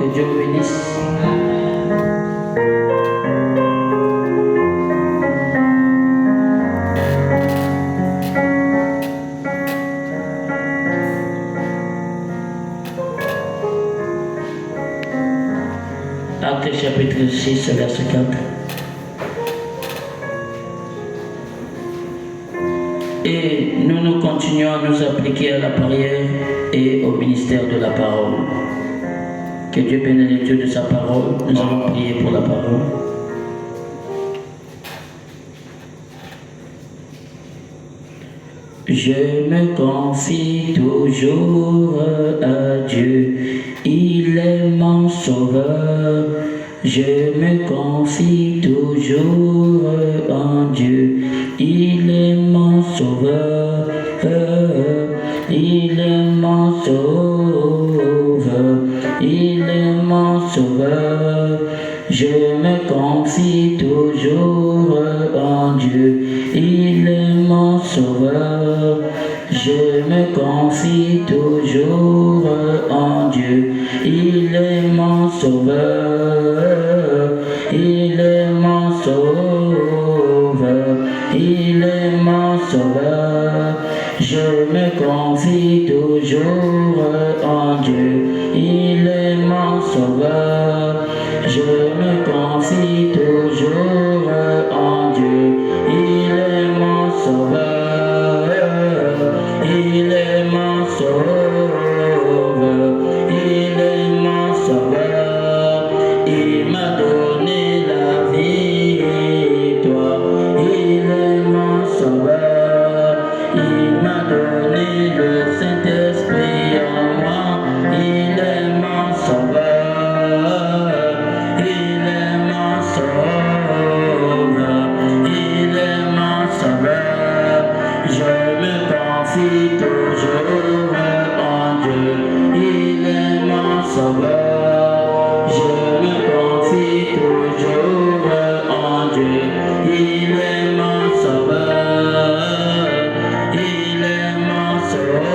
Que Dieu vous bénisse. Actes chapitre 6, verset 4. Et nous continuons à nous appliquer à la prière et au ministère de la parole. Que Dieu bénisse les dieux de sa parole. Nous allons prier pour la parole. Je me confie toujours à Dieu, il est mon sauveur. Je me confie toujours en Dieu, il est mon sauveur. Il est mon sauveur, il est mon sauveur. Je me confie toujours en Dieu, il est mon sauveur. Je me confie toujours en Dieu, il est mon sauveur. Il est mon sauveur, il est mon sauveur. Je me confie toujours en Dieu, il est mon sauveur. Je me confie toujours en Dieu, il est mon sauveur. Il est mon sauveur, il est mon sauveur. Il m'a donné la victoire, il est mon sauveur. Il m'a donné le Saint-Esprit en moi, il est mon sauveur. Il est mon sauveur, il est mon sauveur. Je me confie toujours en Dieu, il est mon sauveur. Je me confie toujours en Dieu, il est mon sauveur. Il est mon sauveur,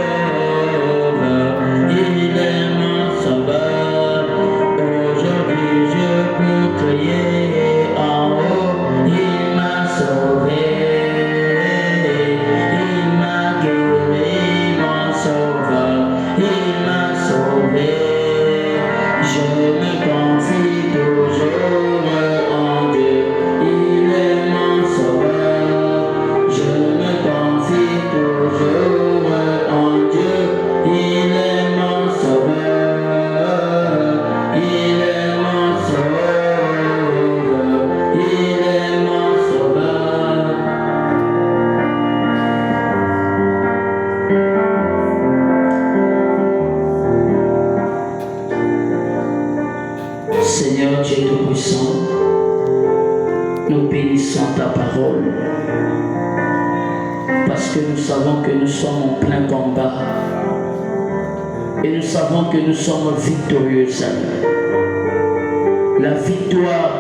il est mon sauveur. Aujourd'hui je peux crier en haut, il m'a sauvé. Il m'a guéri, mon sauveur, il m'a sauvé. Je me confie toujours en Dieu, il est mon sauveur. Je me confie toujours en Dieu, il est mon sauveur. Il est mon sauveur, il est mon sauveur. Seigneur Dieu Tout-Puissant, nous bénissons ta parole parce que nous savons que nous sommes en plein combat et nous savons que nous sommes victorieux, Seigneur. La victoire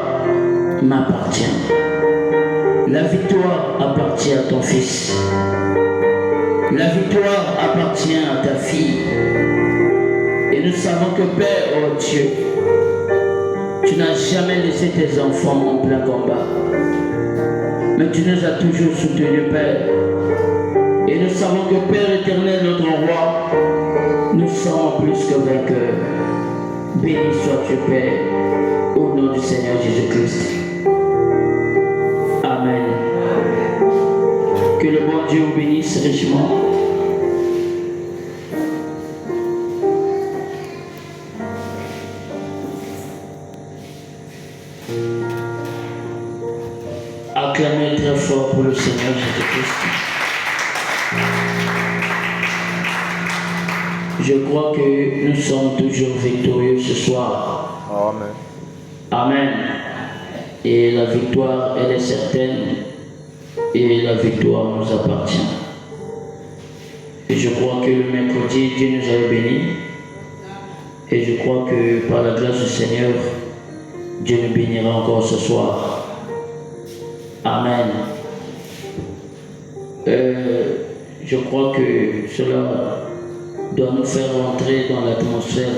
m'appartient. La victoire appartient à ton fils. La victoire appartient à ta fille. Et nous savons que Père, oh Dieu, tu n'as jamais laissé tes enfants en plein combat. Mais tu nous as toujours soutenus, Père. Et nous savons que Père éternel, notre roi, nous sommes plus que vainqueurs. Béni sois-tu, Père, au nom du Seigneur Jésus-Christ. Amen. Que le bon Dieu vous bénisse richement. Acclamez très fort pour le Seigneur Jésus-Christ. Je crois que nous sommes toujours victorieux ce soir. Amen. Amen. Et la victoire, elle est certaine. Et la victoire nous appartient. Et je crois que le mercredi, Dieu nous a bénis. Et je crois que par la grâce du Seigneur, Dieu nous bénira encore ce soir. Amen. Je crois que cela doit nous faire entrer dans l'atmosphère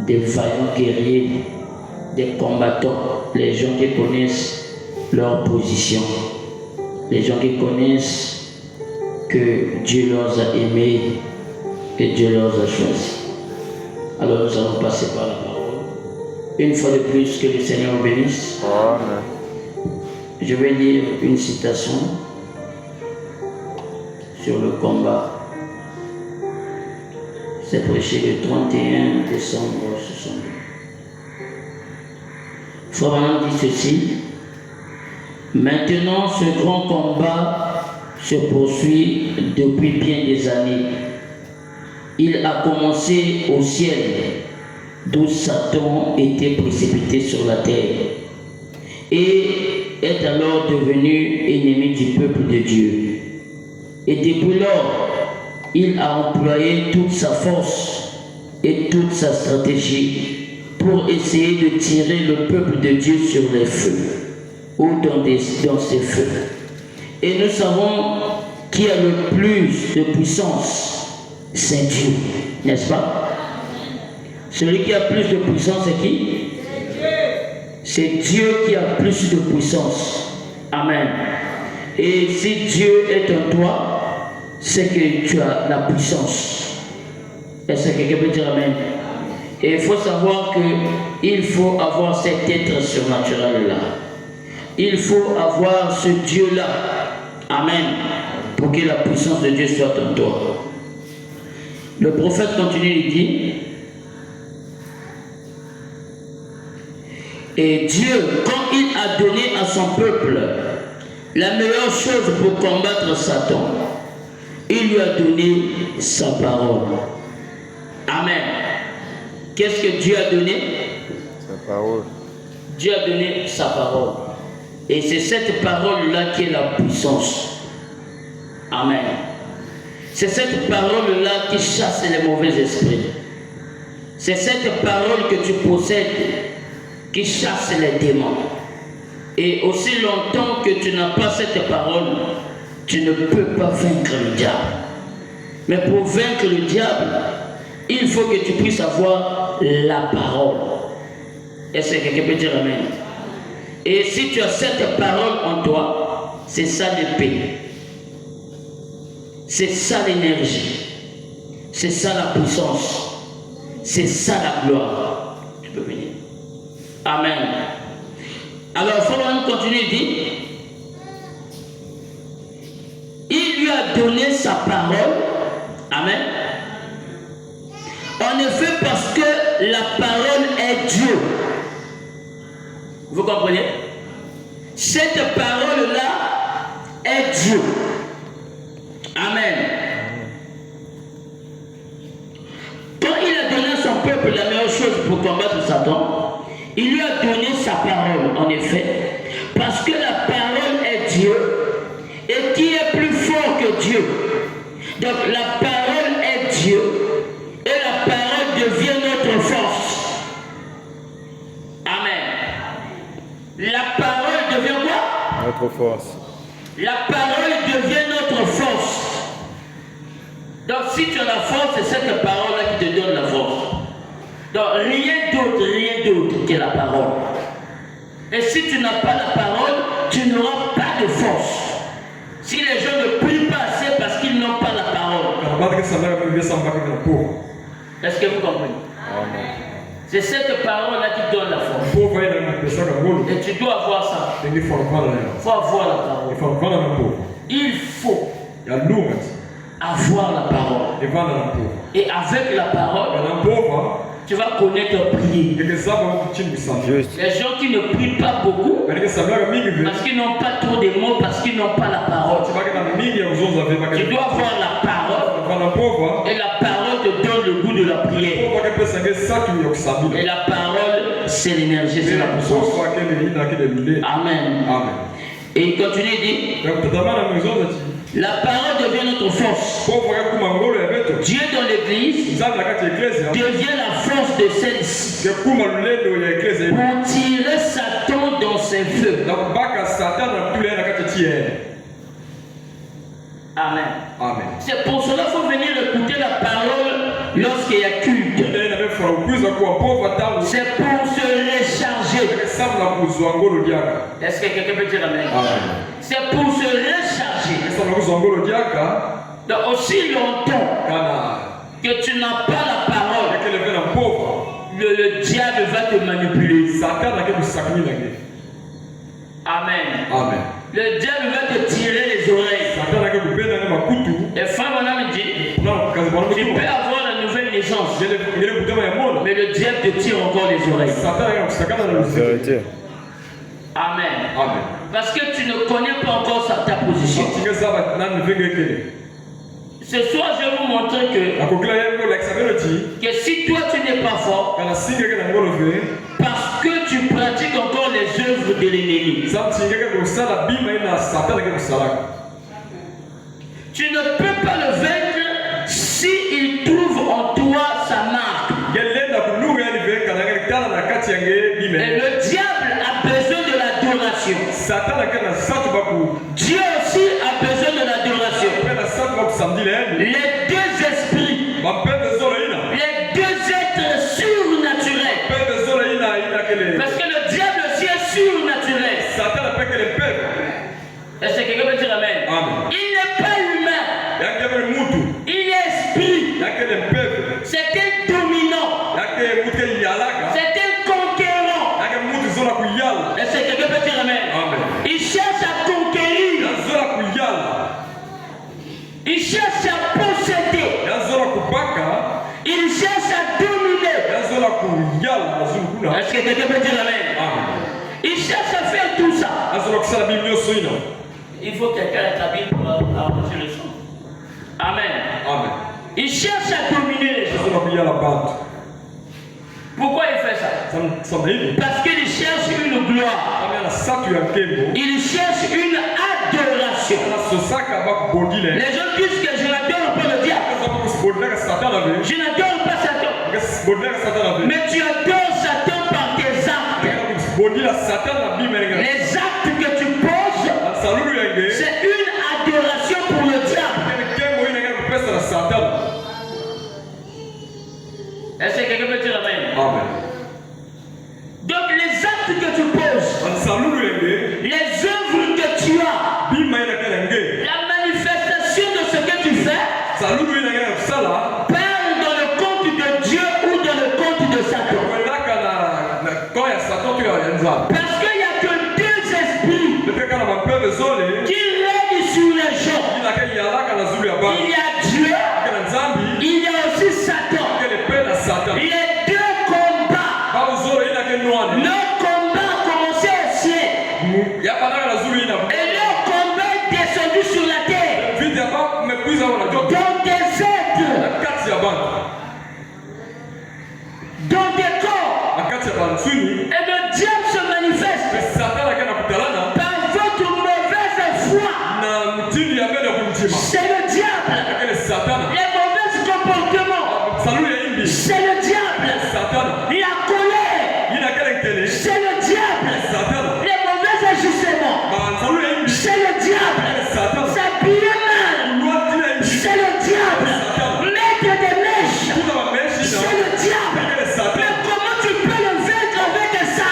des vaillants guerriers, des combattants, les gens qui connaissent leur position, les gens qui connaissent que Dieu leur a aimés et Dieu leur a choisis. Alors nous allons passer par la parole. Une fois de plus, que le Seigneur bénisse. Amen. Je vais lire une citation sur le combat. C'est prêché le 31 décembre 62. Frère Branham dit ceci: maintenant, ce grand combat se poursuit depuis bien des années. Il a commencé au ciel, d'où Satan était précipité sur la terre, et est alors devenu ennemi du peuple de Dieu. Et depuis lors, il a employé toute sa force et toute sa stratégie pour essayer de tirer le peuple de Dieu sur les feux ou dans ces feux. Et nous savons qui a le plus de puissance, c'est Dieu, n'est-ce pas? Celui qui a plus de puissance, c'est qui? C'est Dieu qui a plus de puissance. Amen. Et si Dieu est en toi, c'est que tu as la puissance. Est-ce que quelqu'un peut dire Amen? Et il faut savoir qu'il faut avoir cet être surnaturel-là. Il faut avoir ce Dieu-là. Amen. Pour que la puissance de Dieu soit en toi. Le prophète continue, il dit: et Dieu, quand il a donné à son peuple la meilleure chose pour combattre Satan, il lui a donné sa parole. Amen. Qu'est-ce que Dieu a donné? Sa parole. Dieu a donné sa parole. Et c'est cette parole-là qui est la puissance. Amen. C'est cette parole-là qui chasse les mauvais esprits. C'est cette parole que tu possèdes qui chasse les démons. Et aussi longtemps que tu n'as pas cette parole, tu ne peux pas vaincre le diable. Mais pour vaincre le diable, il faut que tu puisses avoir la parole. Est-ce que quelqu'un peut dire Amen? Et si tu as cette parole en toi, c'est ça l'épée. C'est ça l'énergie. C'est ça la puissance. C'est ça la gloire. Tu peux venir. Amen. Alors, il faut continuer, il dit: il lui a donné sa parole. Amen. En effet, parce que la parole est Dieu. Vous comprenez? Cette parole-là est Dieu. Amen. Quand il a donné à son peuple la meilleure chose pour combattre Satan, il lui a donné sa parole, en effet, parce que la parole est Dieu, et qui est plus fort que Dieu. Donc la parole est Dieu, et la parole devient notre force. Amen. La parole devient quoi? Notre force. La parole devient notre force. Donc si tu as la force, c'est cette parole-là qui te donne la force. Donc rien d'autre que la parole. Et si tu n'as pas la parole, tu n'auras pas de force. Si les gens ne prient pas assez parce qu'ils n'ont pas la parole. Est-ce que vous comprenez? Amen. C'est cette parole-là qui donne la force. Et tu dois avoir ça. Il faut avoir la parole. Il faut avoir la parole. Et avec la parole, tu vas connaître prier. Les gens qui ne prient pas beaucoup, parce qu'ils n'ont pas trop de mots, parce qu'ils n'ont pas la parole. Tu dois avoir la parole. Et la parole te donne le goût de la prière. Et la parole, c'est l'énergie, c'est la puissance. Amen. Et il continue, il dit: la parole devient notre force. Dieu dans l'église devient la force de celle-ci pour tirer Satan dans ses feux. Amen. C'est pour cela qu'il faut venir écouter la parole lorsqu'il y a culte. C'est pour se recharger. Est-ce que quelqu'un peut dire amen? C'est pour se recharger. Donc aussi longtemps que tu n'as pas la parole, le diable va te manipuler. Amen. Le diable va te tirer les oreilles. Les femmes en âme dit, tu peux avoir la nouvelle naissance, mais le diable te tire encore les oreilles. Amen. Parce que tu ne connais pas encore ta position. Ce soir, je vais vous montrer que si toi tu n'es pas fort, parce que tu pratiques encore les œuvres de l'ennemi, tu ne peux pas le vaincre s'il trouve en toi sa marque. Et le diable a besoin de l'adoration. Dieu aussi a besoin de l'adoration. Les deux esprits, les deux êtres surnaturels. Parce que le diable aussi est surnaturel. Est-ce que quelqu'un peut dire amen? Il n'est pas humain. Il est esprit. C'est un dominant. C'est un conquérant. Est-ce que quelqu'un peut dire amen? Il cherche à conquérir. Il cherche à posséder. Il cherche à dominer. Est-ce que quelqu'un peut dire amen? Il cherche à faire tout ça. Il faut que quelqu'un ait la Bible pour arranger le son. Amen. Il cherche à dominer les gens. Pourquoi il fait ça? Parce qu'il cherche une gloire. Il cherche une adoration. Les gens disent que je n'adore pas le diable. Je n'adore pas Satan. Mais tu adores Satan par tes actes. Les actes que tu poses, c'est une adoration pour le diable. Est-ce que quelqu'un peut dire amen? Donc les actes que tu poses, les œuvres que tu as, la manifestation de ce que tu fais, parle dans le compte de Dieu ou dans le compte de Satan. Parce qu'il n'y a que deux esprits qui règnent sur les gens. Il y a Dieu, il y a aussi Satan. Les deux combats. Leur combat a commencé au ciel. Et leur combat est descendu sur la terre. Dans des êtres, dans des corps. Et le diable se manifeste par votre mauvaise foi. C'est le diable. Les mauvais comportements, c'est le diable. La colère, c'est le diable. Les mauvais agissements, c'est le diable. S'habiller mal, c'est le diable. Mettre des mèches, c'est le diable. Mais comment tu peux le vaincre avec ça?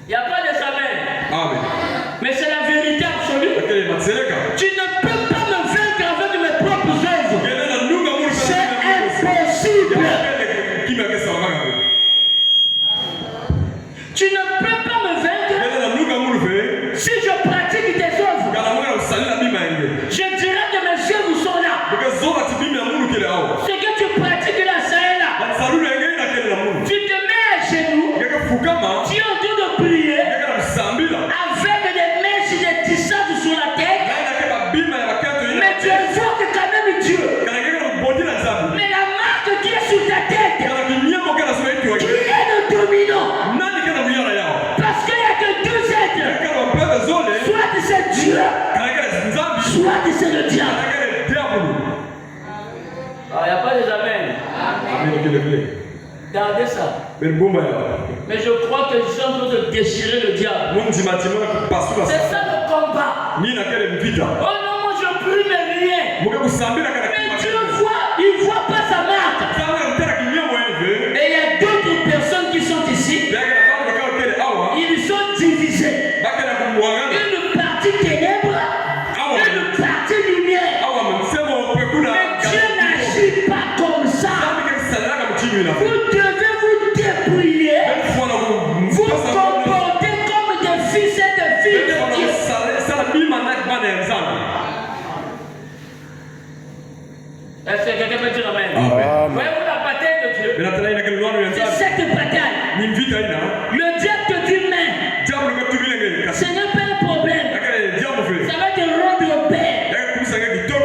Il n'y a pas de amen. Mais c'est la vérité absolue. Tu ne peux pas me vaincre avec mes propres œuvres. C'est impossible. Tu ne peux pas me vaincre si je pratique tes œuvres. Je dirais que mes œuvres sont là. Ce que tu pratiques là, ça est là. Tu te mets à genoux. Tu es en train de prier avec des mèches et des tissages sur la tête. Mais tu invoques quand même Dieu. Mais la marque qui est sur ta tête, qui est le dominant. Parce qu'il n'y a que deux êtres. Soit c'est Dieu, soit c'est le diable. Il n'y a pas de amen. Gardez ça. Mais je crois que je suis en train de déchirer le diable. C'est ça le combat. Oh non, moi je prie mais rien. Dieu il ne voit pas sa marque. Et il y a d'autres personnes qui sont ici. Ils sont divisés. Une partie ténèbres, une partie lumière. Mais Dieu n'agit pas comme ça. Vous devez vous débrouiller. Vous comporter comme des fils et des filles de Dieu. Est-ce que quelqu'un peut dire amen? Voyez-vous la bataille de Dieu? C'est cette bataille. Le diable te dit mais ce n'est pas un problème. Ça va te rendre paix.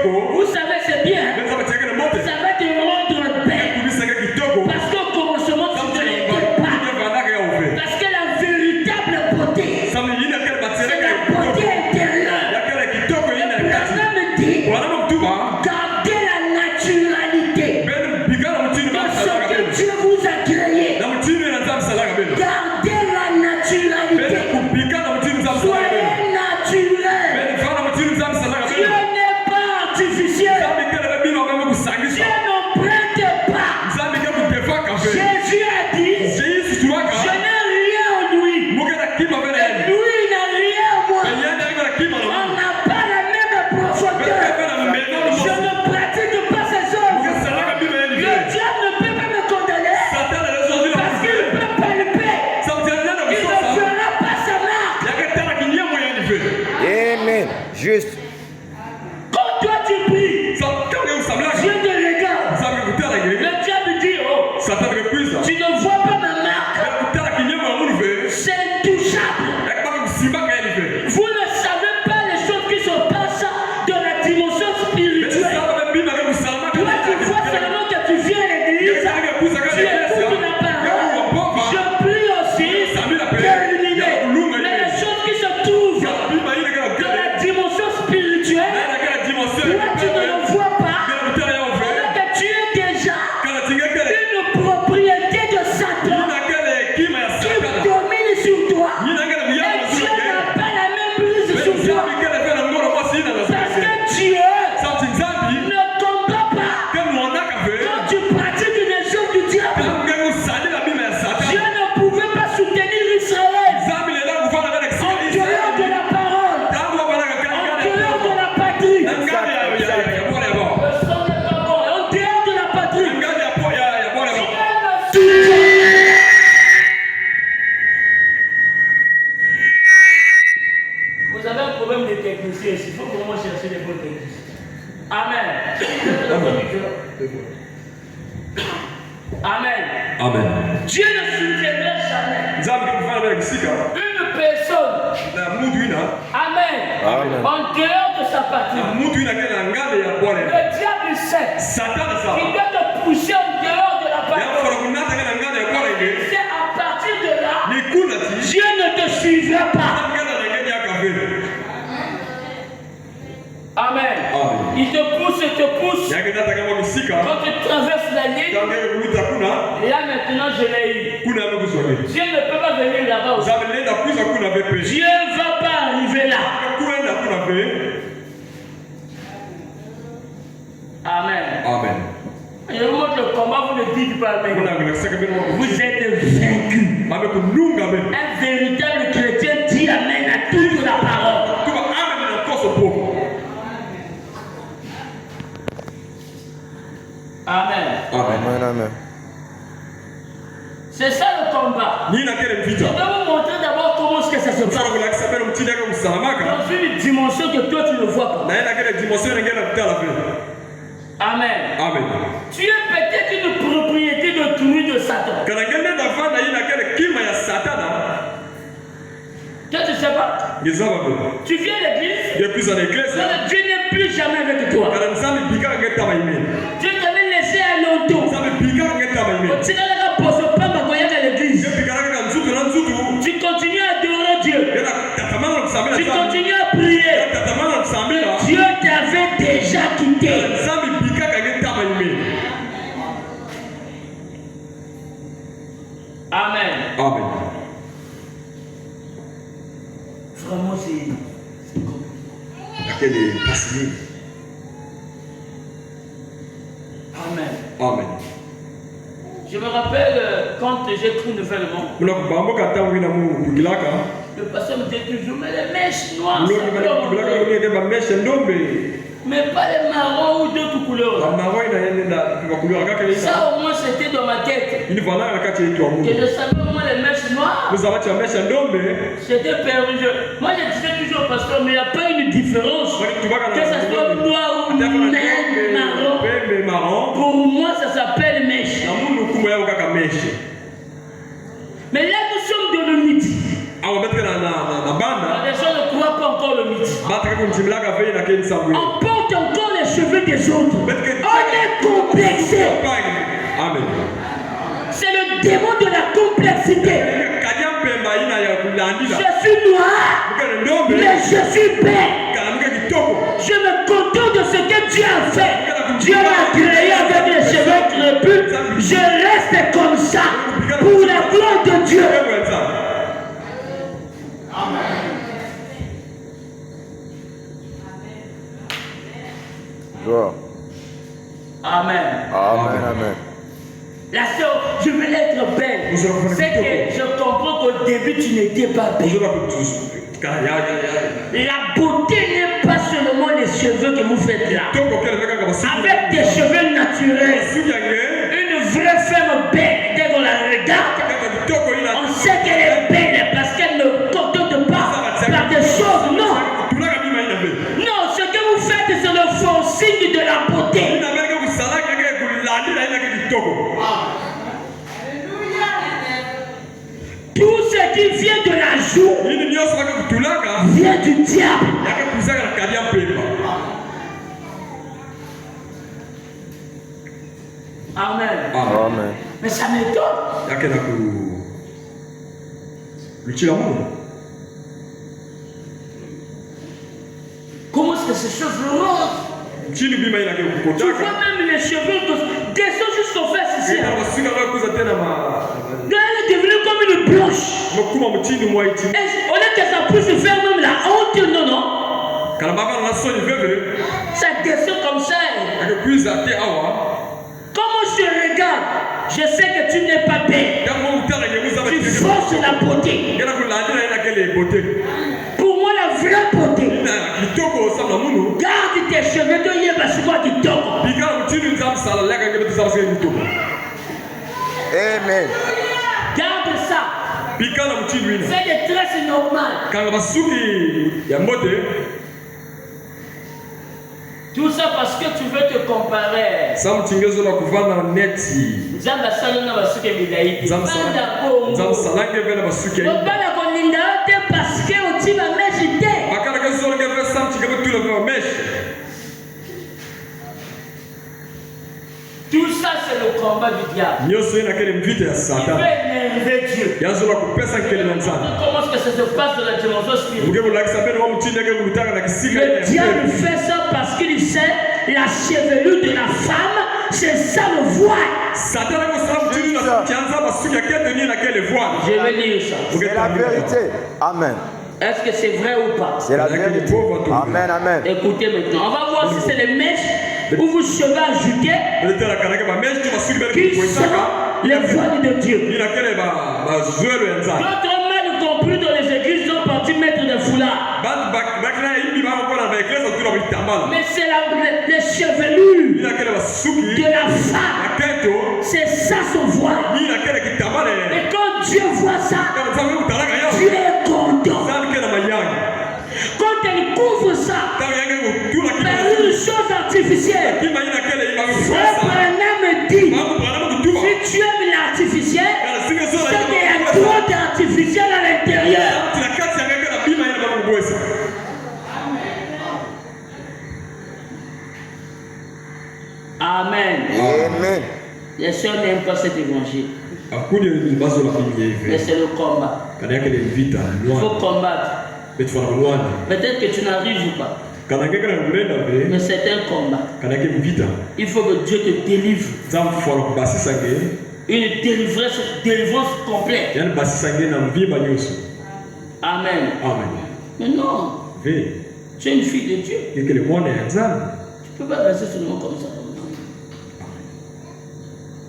Vous savez c'est bien. Ça va te rendre paix. Parce qu'au commencement tu ne l'étais pas. Parce que la véritable beauté c'est la beauté intérieure. Le prophète me dit gardez la naturalité de ce que Dieu vous a créé. Gardez la naturalité. Soyez naturel. Dieu n'est pas artificiel. Dieu n'emprunte pas. Jésus a dit je n'ai rien en lui. Et lui n'a rien en moi. On n'a pas la même profondeur. Je ne pratique pas ses œuvres. Le diable ne peut pas me condamner parce qu'il peut palper. Il ne fera pas sa marque. Amen. Juste. Quand toi tu pries, Dieu te regarde. Le diable dit oh, tu ne vois pas ma marque. C'est intouchable. Vous ne savez pas les choses qui se passent dans la dimension spirituelle. Toi tu vois seulement que tu viens à l'église. Tu écoutes la parole. Je prie aussi d'éliminer. Mais les choses qui se trouvent dans la dimension spirituelle, toi tu ne le vois pas. Alors que tu es déjà une propriété de Satan qui domine sur toi. Et Dieu n'a pas la même prise sur toi. Parce que Dieu ne combat pas quand tu pratiques les choses du diable. Dieu ne pouvait pas soutenir Israël en dehors de la parole, en dehors de la patrie. Le sang n'est pas bon, en dehors de la patrie. Vous avez un problème de technicien ici. Il faut vraiment chercher les bons techniciens. Amen. Amen. Dieu ne soutiendrait jamais une personne. Amen. En dehors de sa patrie. Le diable sait qu'il doit te pousser en dehors de la patrie. C'est à partir de là, Dieu ne te suivra pas. Amen. Il te pousse et te pousse. Quand tu traverses la ligne, là maintenant je l'ai eu. Dieu ne peut pas venir là-bas aussi. Dieu ne va pas arriver là. Amen. Je vous montre le combat, vous ne dites pas mais vous êtes vaincu. Un véritable chrétien dit amen à toute la parole. Amen. C'est ça le combat. Je vais vous montrer d'abord comment est-ce que ça se passe. Dans une dimension que toi tu ne vois pas. Amen. Tu es peut-être une propriété d'autrui de Satan. Toi tu ne sais pas. Tu viens à l'église. Dieu n'est plus jamais avec toi. Dieu t'avait laissé à longtemps. Tu continues à adorer Dieu. Tu continues à prier. Dieu t'avait déjà quitté. Amen. Vraiment c'est compliqué. Amen. Amen. Je me rappelle quand j'ai cru nouvellement, Le pasteur me disait toujours, mais les mèches noires, mais pas les marrons ou d'autres couleurs. Ça au moins c'était dans ma tête. Que je savais au moins les mèches noires. C'était perdu. Moi je disais toujours au pasteur, mais il n'y a pas une différence. Que ça soit noir ou marron. Pour moi ça s'appelle mèche. Mais là nous sommes dans le midi. Les gens ne croient pas encore le midi. On porte encore les cheveux des autres. On est complexé. Amen. C'est le démon de la complexité. Je suis noir, mais je suis belle. Je me contente de ce que Dieu a fait. Dieu m'a créé avec les cheveux crépus. Je reste comme ça pour la gloire de Dieu. Amen. Amen. Amen. La sœur, je veux être belle. C'est que je comprends qu'au début tu n'étais pas belle. La beauté n'est pas seulement les cheveux que vous faites là. Avec des cheveux naturels, une vraie femme belle, dès qu'on la regarde, on sait qu'elle est belle parce qu'elle ne contente pas par des choses. Non. Non, ce que vous faites, c'est le faux signe de la beauté. Tout ce qui vient de la joue vient du diable. Amen. Amen. Mais ça m'étonne. Comment est-ce que ces cheveux roses? Tu vois même les cheveux descendent jusqu'aux fesses ici. Elle est devenue comme une blanche. Et au lieu que ça puisse faire même la honte, non, non. Ça descend comme ça. Comment je regarde, je sais que tu n'es pas belle. Tu forces la beauté. Pour moi, la vraie beauté. Garde tes cheveux de Yébasukwa qui tombent. Amen. Garde ça. Fais des tresses normales. Tout ça parce que tu veux te comparer. Tout ça c'est le combat du diable. Il veut énerver Dieu. Comment est-ce que ça se passe dans la dimension spirituelle? Le diable fait ça parce qu'il sait la chevelure de la femme, c'est ça le voile. Je vais lire ça. C'est la vérité. Amen. Est-ce que c'est vrai ou pas? C'est la vérité. Amen, amen. Écoutez maintenant, on va voir si c'est les mèches ou vos cheveux ajoutés qui sont les voiles de Dieu. D'autres mal compris dans les églises sont partis mettre des foulards. Mais c'est les chevelures de la femme. C'est ça son voile. Et quand Dieu voit ça, Dieu est content. Quand elle couvre ça par une chose artificielle, Frère Branham me dit, si tu aimes l'artificiel, c'est qu'il y a trop d'artificiel à l'intérieur. Amen. Amen. Les sœurs n'aiment pas cet évangile. Mais c'est le combat. Il faut combattre. Peut-être que tu n'arrives pas. Mais c'est un combat. Il faut que Dieu te délivre. Une délivrance complète. Amen. Mais non. Tu es une fille de Dieu. Tu ne peux pas rester seulement comme ça.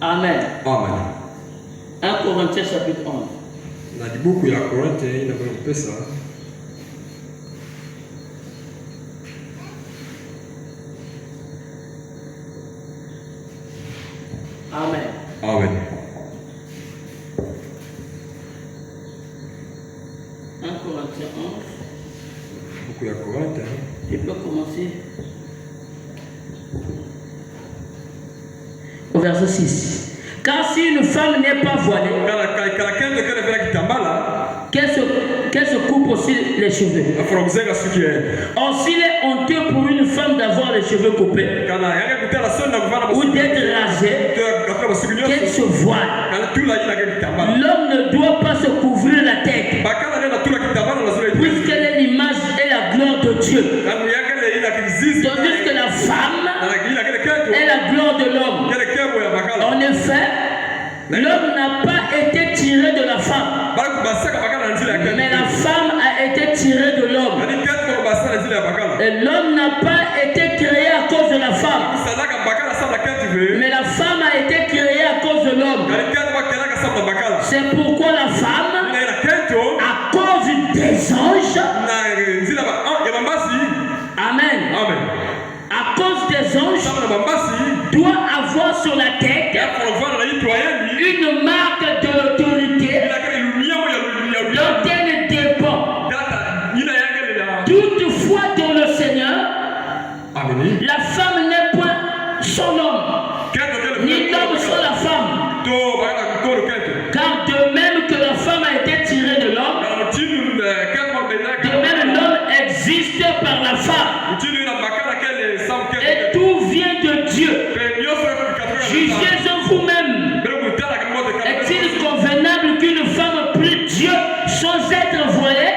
Amen. Amen. 1 Corinthiens chapitre 11. Na dibuku ya Korinthe inabeba pesa. Amen. Amen. 1 Corinthiens 11. Dibuku ya Korinthe. Tu peux commencer. Au verset 6. Car si une femme n'est pas voilée, qu'elle se coupe aussi les cheveux. Or, s'il est honteux pour une femme d'avoir les cheveux coupés ou d'être rasée, qu'elle se voile. L'homme ne doit pas se couvrir la tête, puisqu'elle est l'image et la gloire de Dieu. Tandis que la femme est la gloire de l'homme. En effet, l'homme n'a pas été tiré de la femme, mais la femme a été tirée de l'homme. Et l'homme n'a pas été créé à cause de la femme, mais la femme a été créée à cause de l'homme. C'est pourquoi la femme, à cause des anges, Amen. À cause des anges, doit avoir sur la tête une marque de l'autorité dont elle dépend. Toutefois, dans le Seigneur, la femme n'est point son homme, ni l'homme sans la femme. Car de même que la femme a été tirée de l'homme, de même l'homme existe par la femme. Et tout vient de Dieu. Jugez en vous-même. Est-il convenable qu'une femme prie Dieu sans être voilée?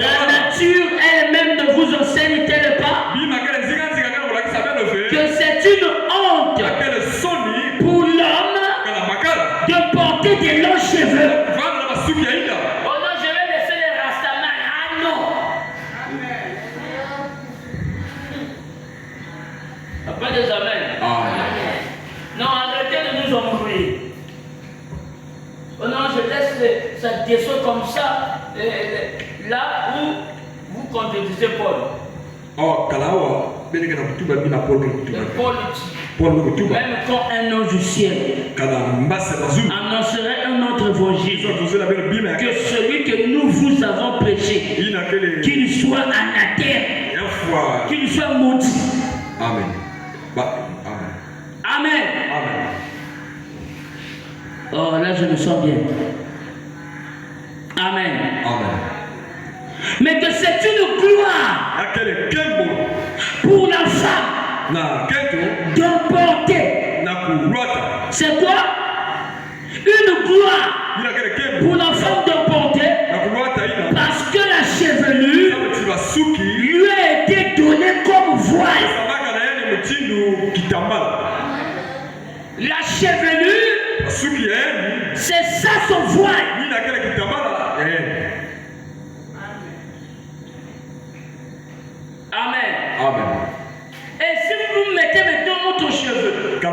La nature elle-même ne vous enseigne-t-elle pas que c'est une honte pour l'homme de porter des longs cheveux? Oh non, je vais laisser les rastaman. Ah non. Pas des amens. Non, arrêtez de nous embrouiller. Oh non, je laisse ça descend comme ça, là où vous contredisez Paul. Oh, Kalawa, bien que Paul dit, même quand un ange du ciel annoncerait un autre évangile que celui que nous vous avons prêché, qu'il soit anathème, qu'il soit maudit. Amen. Amen. Oh, là je me sens bien. Amen. Mais que c'est une gloire pour la femme de porter. C'est quoi? Une gloire pour la femme de porter, parce que la chevelure lui a été donnée comme voile. La chevelure, c'est ça son voile. Amen. Et si vous mettez maintenant votre cheveu, le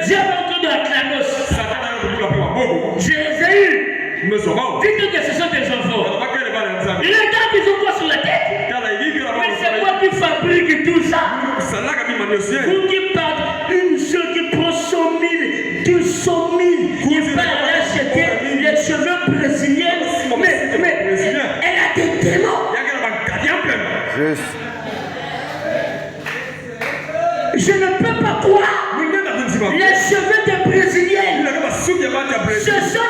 diable est en train de acclamer. Je les ai eus. Dites que ce sont des enfants. Les gars qui ont quoi sur la tête? Mais c'est moi qui fabrique tout ça. Vous qui parlez, une seule qui prend 100 000, 200 000, qui va aller acheter les cheveux brésiliens. Mais elle a des démons. Juste. Je ne peux pas croire. Les cheveux des Brésiliennes, ce sont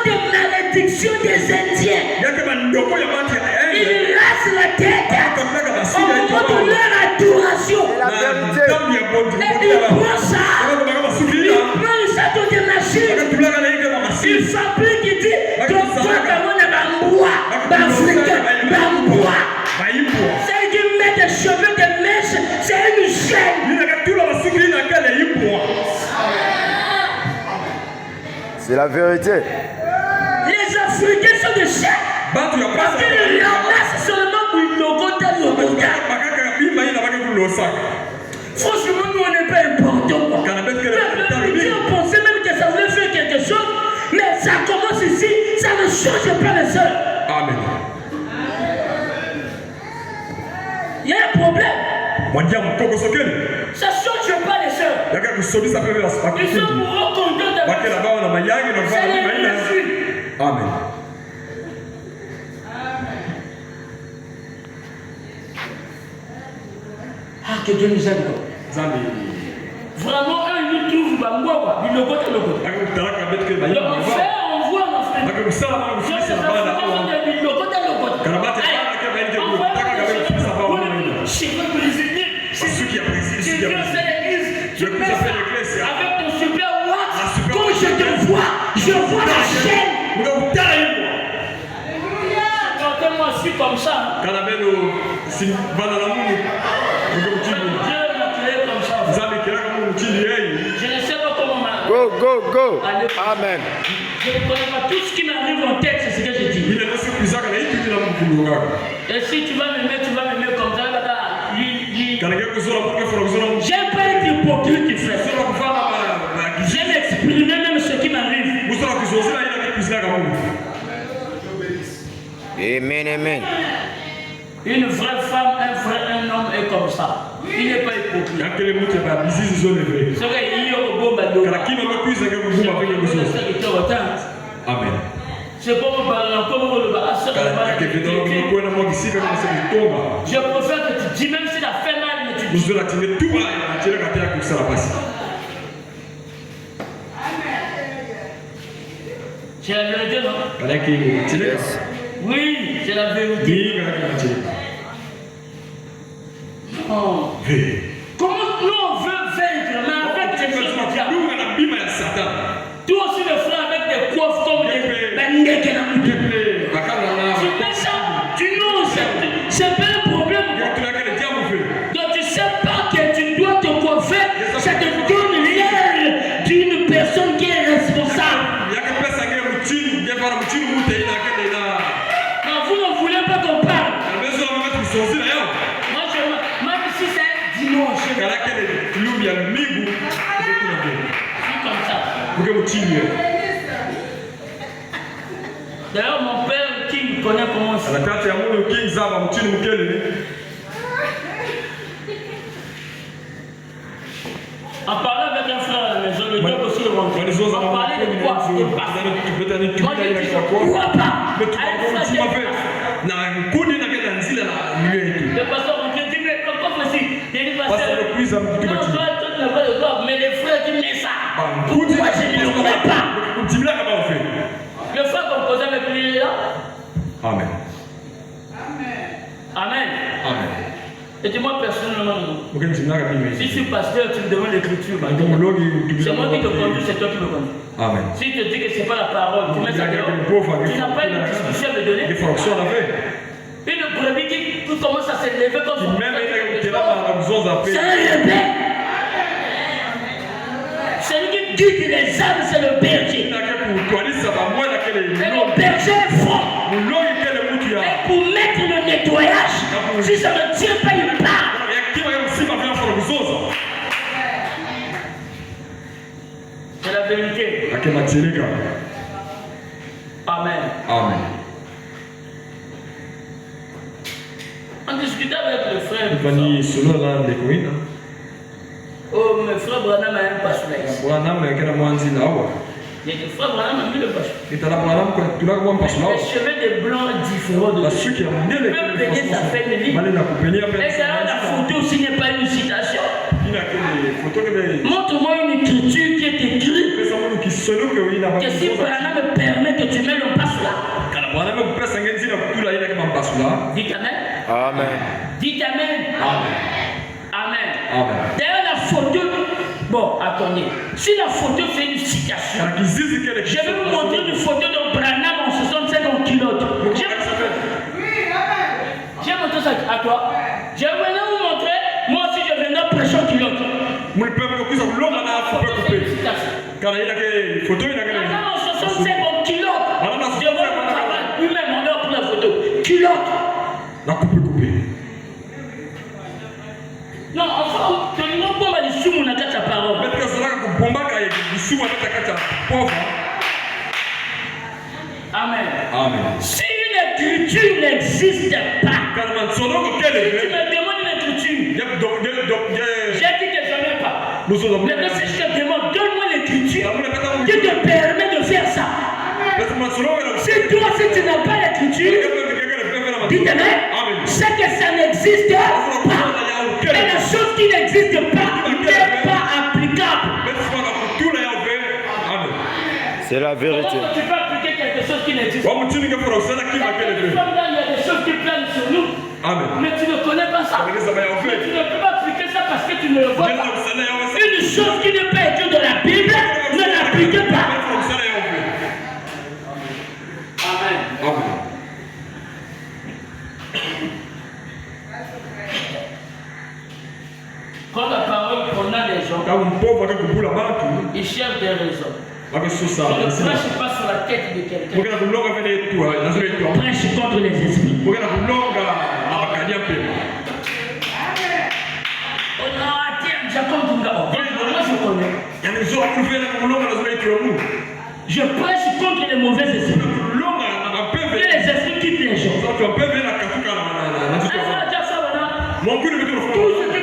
des malédictions des Indiens. Ils rasent la tête au moment de leur adoration. La vérité. Et ils prennent ça, ils prennent ça dans des machines. Ils fabriquent, ils disent, donc toi, comment on a bois, africain, bois. C'est qu'ils mettent des cheveux, des mèches, c'est une chaîne. C'est la vérité. Les Africains sont des chaînes. Parce qu'ils ramassent seulement pour une logota. Franchement, nous on n'est pas change pas les sœurs. Amen. Il y a un problème. Ça change pas les sœurs. Ils sont pour reconduire ta Amen. Ah, que Dieu nous aide. Vraiment, quand il nous trouve, il le côté. Le frère, on voit mon frère. Je sais avec ton super watch, quand je te vois, je vois la chaîne. Quand moi je suis comme ça. Dieu m'a créé comme ça. Je ne sais pas comment Go. Amen. Je ne connais pas tout ce qui m'arrive en tête, c'est ce que je dis. Et si tu vas m'aimer comme ça, j'aime pas être hypocrite, frère. J'aime exprimer même ce qui m'arrive. Amen. Une vraie femme, un homme est comme ça. Il n'est pas hypocrite. C'est vrai, il y a un bon bateau. Amen. C'est comme le je préfère que tu dis, même si la fait mal, mais tu dis. C'est la vérité, non? Oui, c'est la vérité. Non. Comment nous on veut vaincre, mais avec des choses de diable. Toi aussi, le frère, avec des coiffes comme des tu fais ça, tu n'oses. C'est pas un problème. Donc tu sais pas que tu dois te coiffer, ça te donne l'air d'une personne qui est responsable. Non, vous ne voulez pas qu'on parle. Moi, même si c'est dimanche, je suis comme ça. D'ailleurs, mon père qui me connaît comment c'est. En parlant avec un frère à la maison, le diable aussi est rentré. On parlait de quoi? Moi, je dis, pourquoi pas? Le pasteur rentré dit, mais pourquoi aussi? Il dit, pasteur, non, mais les frères qui mettent ça. Pourquoi je ne le crois pas? Le frère qu'on posait avec lui là. Amen. Amen. Et dis-moi personnellement, si je suis pasteur, tu me demandes l'écriture. C'est moi qui te conduis, c'est toi qui me conduis. Amen. Si je te dis que ce n'est pas la parole, tu mets ça dehors. Tu n'as pas une discussion à me donner. Une brebis qui commence à s'élever comme ça. C'est un rebelle. Celui qui guide les âmes, c'est le berger. Et le berger est fort. Et pour mettre le nettoyage, si ça ne tire pas, il part. C'est la vérité. Amen. On discutait avec le frère. Oh, mes frères Branham a un pasteur. Il dit, frère Branham a mis le pasteur. Les cheveux des blancs différents de ceux qui ont payer sa famille. Et d'ailleurs, la photo aussi n'est pas une citation. Montre-moi une écriture qui est écrite que si Branham me permet que tu mets le pasteur. Dites Amen. Dites Amen. D'ailleurs, la photo. Bon, attendez. Si la photo fait une citation, je vais vous montrer une photo de Branham en 65 en culotte. J'ai montré ça à toi. Je vais vous montrer. Moi aussi, je viendrai prêcher en culotte. Branham en 65 en culotte. Je vois mon travail. Lui-même, on a pris la photo. Culotte. Non, enfin, tu ne peux pas les sous mon attaque à parole. Amen. Amen. Si une écriture n'existe pas, Quand man sono ko tu kele. me demandes une écriture. Yep, donc J'ai dit que je n'en ai pas. nous sommes Maintenant, si je te demande, donne-moi l'écriture qui te permet de faire ça. Si toi, si tu n'as pas l'écriture, dites-moi, c'est que ça n'existe pas. Et la chose qui n'existe pas n'est pas applicable. C'est la vérité. Comment tu peux appliquer quelque chose qui n'existe pas? Amen. Il y a des choses qui planent sur nous. Mais tu ne connais pas ça. Mais tu ne peux pas appliquer ça parce que tu ne le vois pas. Une chose qui n'est pas écrite dans la Bible, ne l'appliquez pas. Amen. Quand la parole condamne les gens, ils cherchent des raisons. Je ne prêche pas sur la tête de quelqu'un. Je prêche contre les esprits. On a dit Jacob Dunga. Moi je connais. Je prêche contre les mauvais esprits. Que les esprits quittent les gens. Tout ce que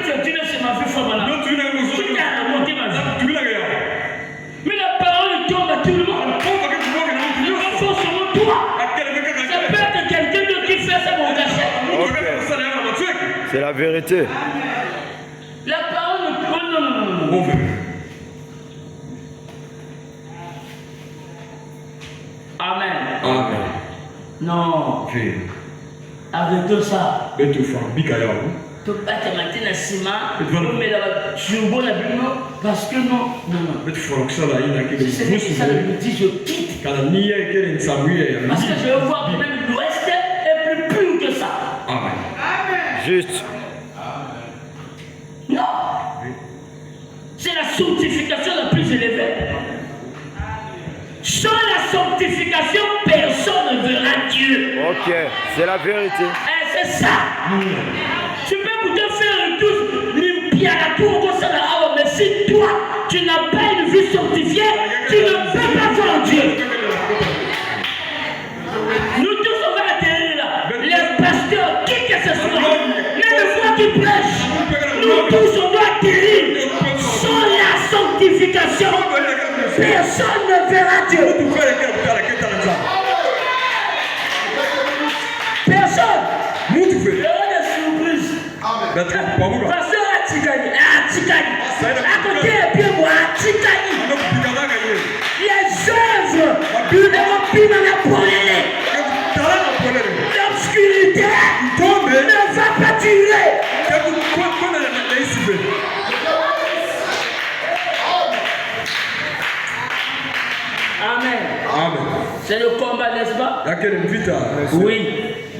tu as dit c'est ma vie Famana. Qui t'a remonté ma vie. Mais la parole tombe à tout le monde. Il faut sur toi. Ça peut être quelqu'un d'autre qui fait ça mon cachet. C'est la vérité. La parole ne... Non. Amen. Non. Arrêtez ça. Tu peux pas te mettre dans le ciment, mais là, tu es bon parce que non. Si c'est ça me dit, je quitte. Parce que je veux voir que même l'Ouest est plus pur que ça. Amen. Juste. Non. C'est la sanctification la plus élevée. Sans la sanctification, personne ne verra Dieu. Ok, c'est la vérité. C'est ça. Tu peux peut-être faire tous limpier à la tour de ça, mais si toi, tu n'as pas une vie sanctifiée, tu ne peux pas voir Dieu. Nous tous, on va atterrir là. Les pasteurs, qui que ce soit, même moi qui prêche, nous tous, on doit atterrir. Sans la sanctification, personne ne verra Dieu. Personne. Il y aura des surprises. Pasteur Atikani, à côté et puis moi, Atikani. Les œuvres de l'Europe dans la polée. L'obscurité ne va pas durer. Amen. C'est le combat, n'est-ce pas? Oui.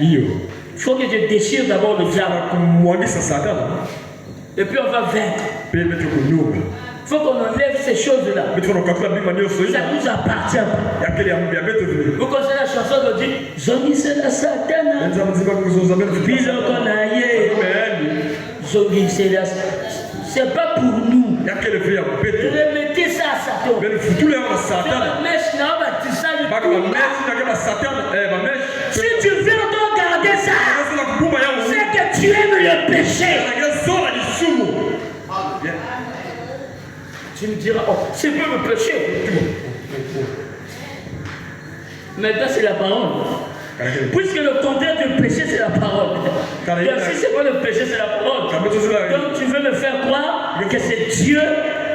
Il faut que je déchire d'abord le diable. Et puis on va vaincre. Il faut qu'on enlève ces choses-là. Ça nous appartient pas. Vous connaissez la chanson de dire Zombie c'est la satana. Zombie c'est la satana. C'est pas pour nous. Remettez ça à Satan. Si tu veux encore garder ça, c'est que tu aimes le péché. Tu me diras, oh, c'est pas le péché. Maintenant, c'est la parole. Puisque le contraire du péché, c'est la parole. Donc, si c'est pas le péché, c'est la parole. Donc, tu veux me faire croire que c'est Dieu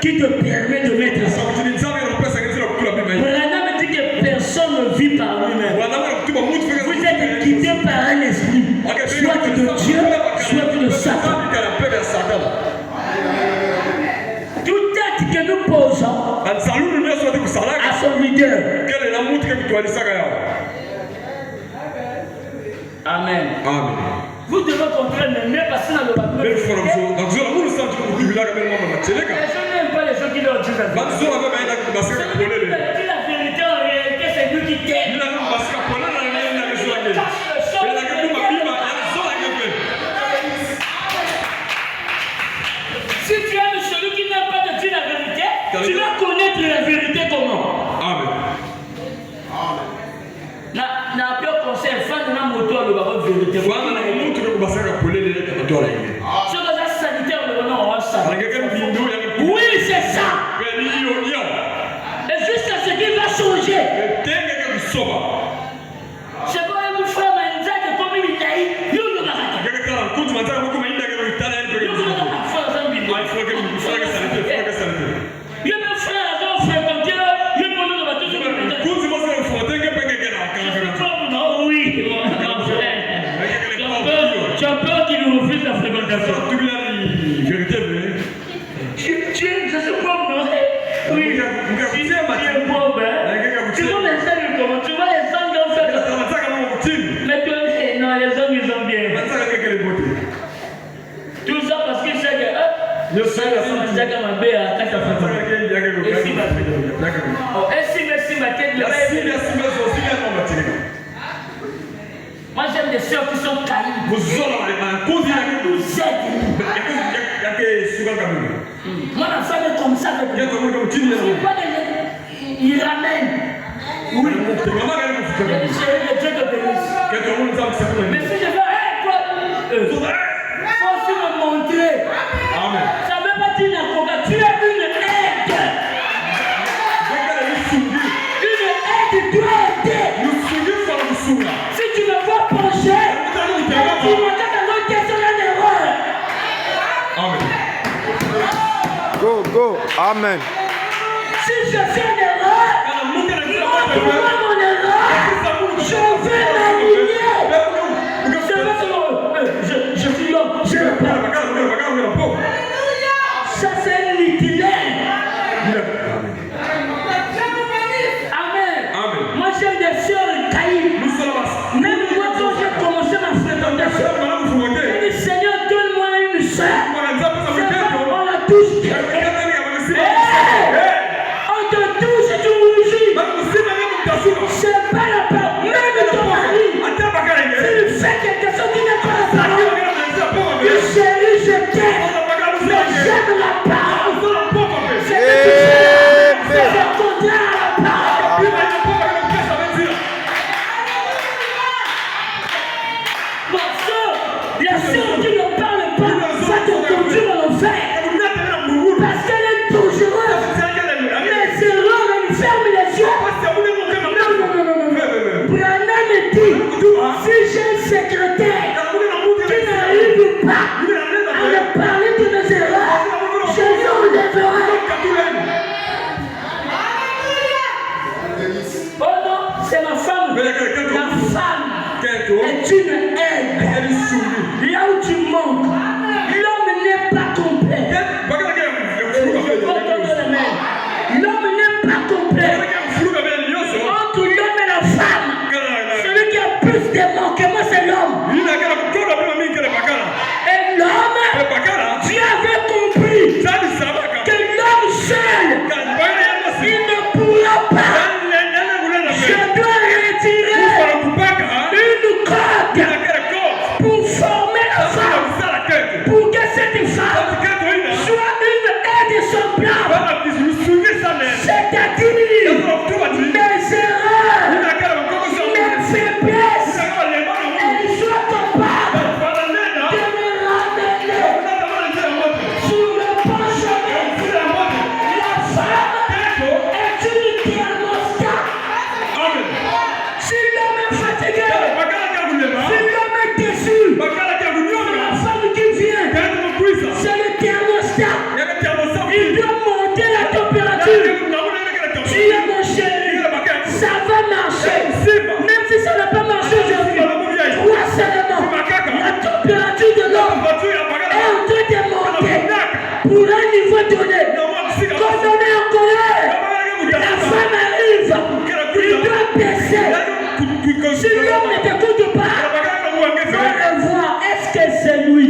qui te permet de mettre ça. Branham dit que personne ne vit par lui-même. Vous êtes guidé par un esprit, soit de Dieu, soit de Satan. Tout acte que nous posons à son leader. Amen. Vous devez comprendre, mais parce que dans le bâtiment, les gens n'aiment pas les gens qui leur disent la vérité. La vérité en réalité, c'est lui qui t'aime. Si tu aimes celui qui n'aime pas de dire la vérité, tu vas connaître la vérité comment? Amen. le baba vérité. Voilà, on montre que vous savez que les catholiques. Ce que ça sanitaire, le nom on ça. Oui, c'est ça. Et jusqu'à ce qu'il va changer. C'est pas un frère, mais il dit que comme il est, il ne va pas. Il y a un frère, un frère, quand il y a un bonheur de bateau sur le métal. Oui, tu as peur qu'il nous refuse la fréquentation. Tu es ce pauvre, non? Oui, tu es pauvre, hein? Tu vois les sangs comment? Tu vois les sangs en fait? Mais toi, non, les sangs ils sont bien. Tout ça parce qu'il sait que, le sang, il a fait ma bête à ta moi j'aime des sœurs qui sont caïnes. Moi la femme est comme ça. Il ramène. Oui. Mais si je veux, quoi? Faut aussi me montrer. Amen. Ça veut pas dire la coca. Tu as une aide. Une aide doit aider. Si tu me vois pencher, tu me dis que l'autre question est une erreur. Amen. Go. Amen. Si je fais une erreur, moi pour moi mon erreur, je vais m'aligner. Je suis l'homme, je le parle. Ça c'est un itinéraire. Amen. Moi j'ai des sœurs caïnes. Même moi quand j'ai commencé ma fréquentation, j'ai dit Seigneur donne-moi une sœur. On la touche. On te touche et tu rougis. C'est pas la peur. Même ton mari, s'il fait quelque chose qui n'est pas la parole, il chérit, je t'aime. Mais j'aime la parole. C'est le contraire à la parole. Ma soeur, la soeur qui ne parle pas va te conduire à l'enfer. Parce qu'elle est dangereuse. Mais c'est rare, elle ferme les yeux. Branham dit, si j'ai un secrétaire qui n'arrive pas à me parler de mes erreurs, je lui enlèverai. Oh non, c'est ma femme. La femme est une aide. Là où tu manques, l'homme n'est pas complet. L'homme n'est pas complet. Entre l'homme et la femme, celui qui a plus de manquements, c'est l'homme. Et l'homme, Dieu avait compris que l'homme seul, il ne pourra pas. Je dois retirer une corde pour former la femme, pour que cette femme soit une aide semblable. C'est-à-dire mes erreurs, mes faiblesses, elle soit capable de me ramener sur le bon chemin. La femme est une thermostat. Si l'homme est fatigué, si l'homme est déçu, la femme qui vient, c'est le thermostat. Il doit monter la température. Tu es mon chéri, ça va marcher. Même si ça n'a pas marché aujourd'hui, crois seulement. La température de l'homme est en train de monter pour un niveau donné. Quand on est en colère, la femme arrive, il doit baisser. Si l'homme ne t'écoute pas, va le voir, est-ce que c'est lui?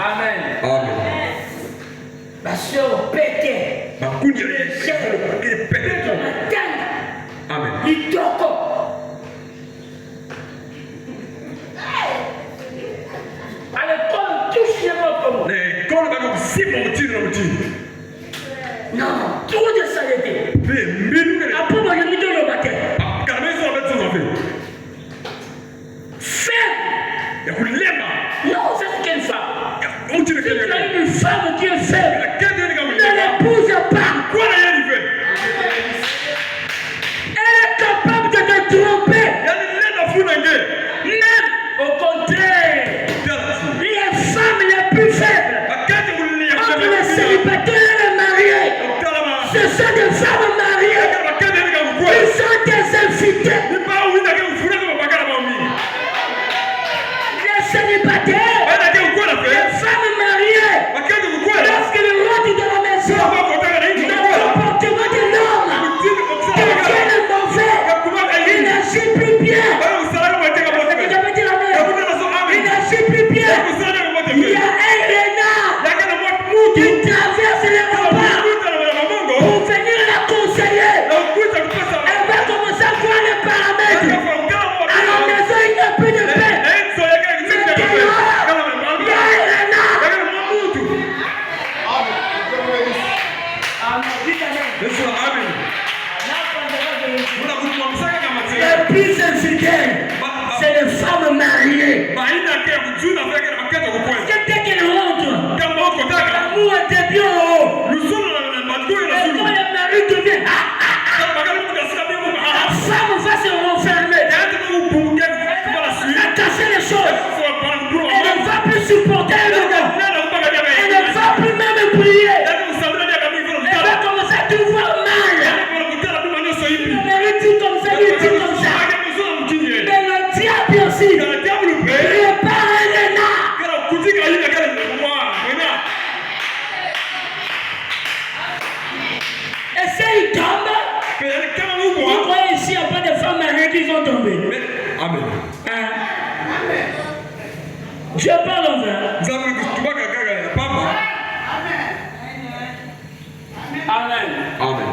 Amen. Ma soeur pété. Amen. Il toko. À l'école, touche les mots comme moi. plus infidèles, c'est les femmes mariées. Parce que dès qu'elles rentrent, l'amour était bien haut. Et quand le mari devient, la femme va se renfermer. Elle va casser les choses. Elle ne va plus supporter le gars. Elle ne va plus même prier. Elle va commencer à tout voir mal. Le mari dit comme ça, lui dit comme ça. Mais le diable aussi, il prépare un énard. Et s'il tombe, vous croyez ici, il n'y a pas de femmes mariées qui sont tombées. Amen. Hein? Dieu parle en vain. Amen. Amen.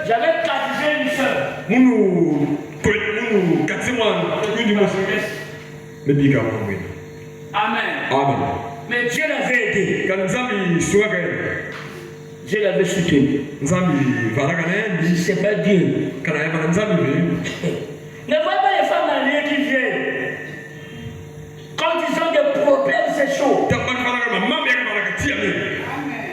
J'avais baptisé une soeur. Amen. Amen. Mais Dieu l'avait aidé. Dieu l'avait soutenu. Ce n'est pas Dieu. Ne voyez pas les femmes mariées qui viennent. Quand ils ont des problèmes, c'est chaud.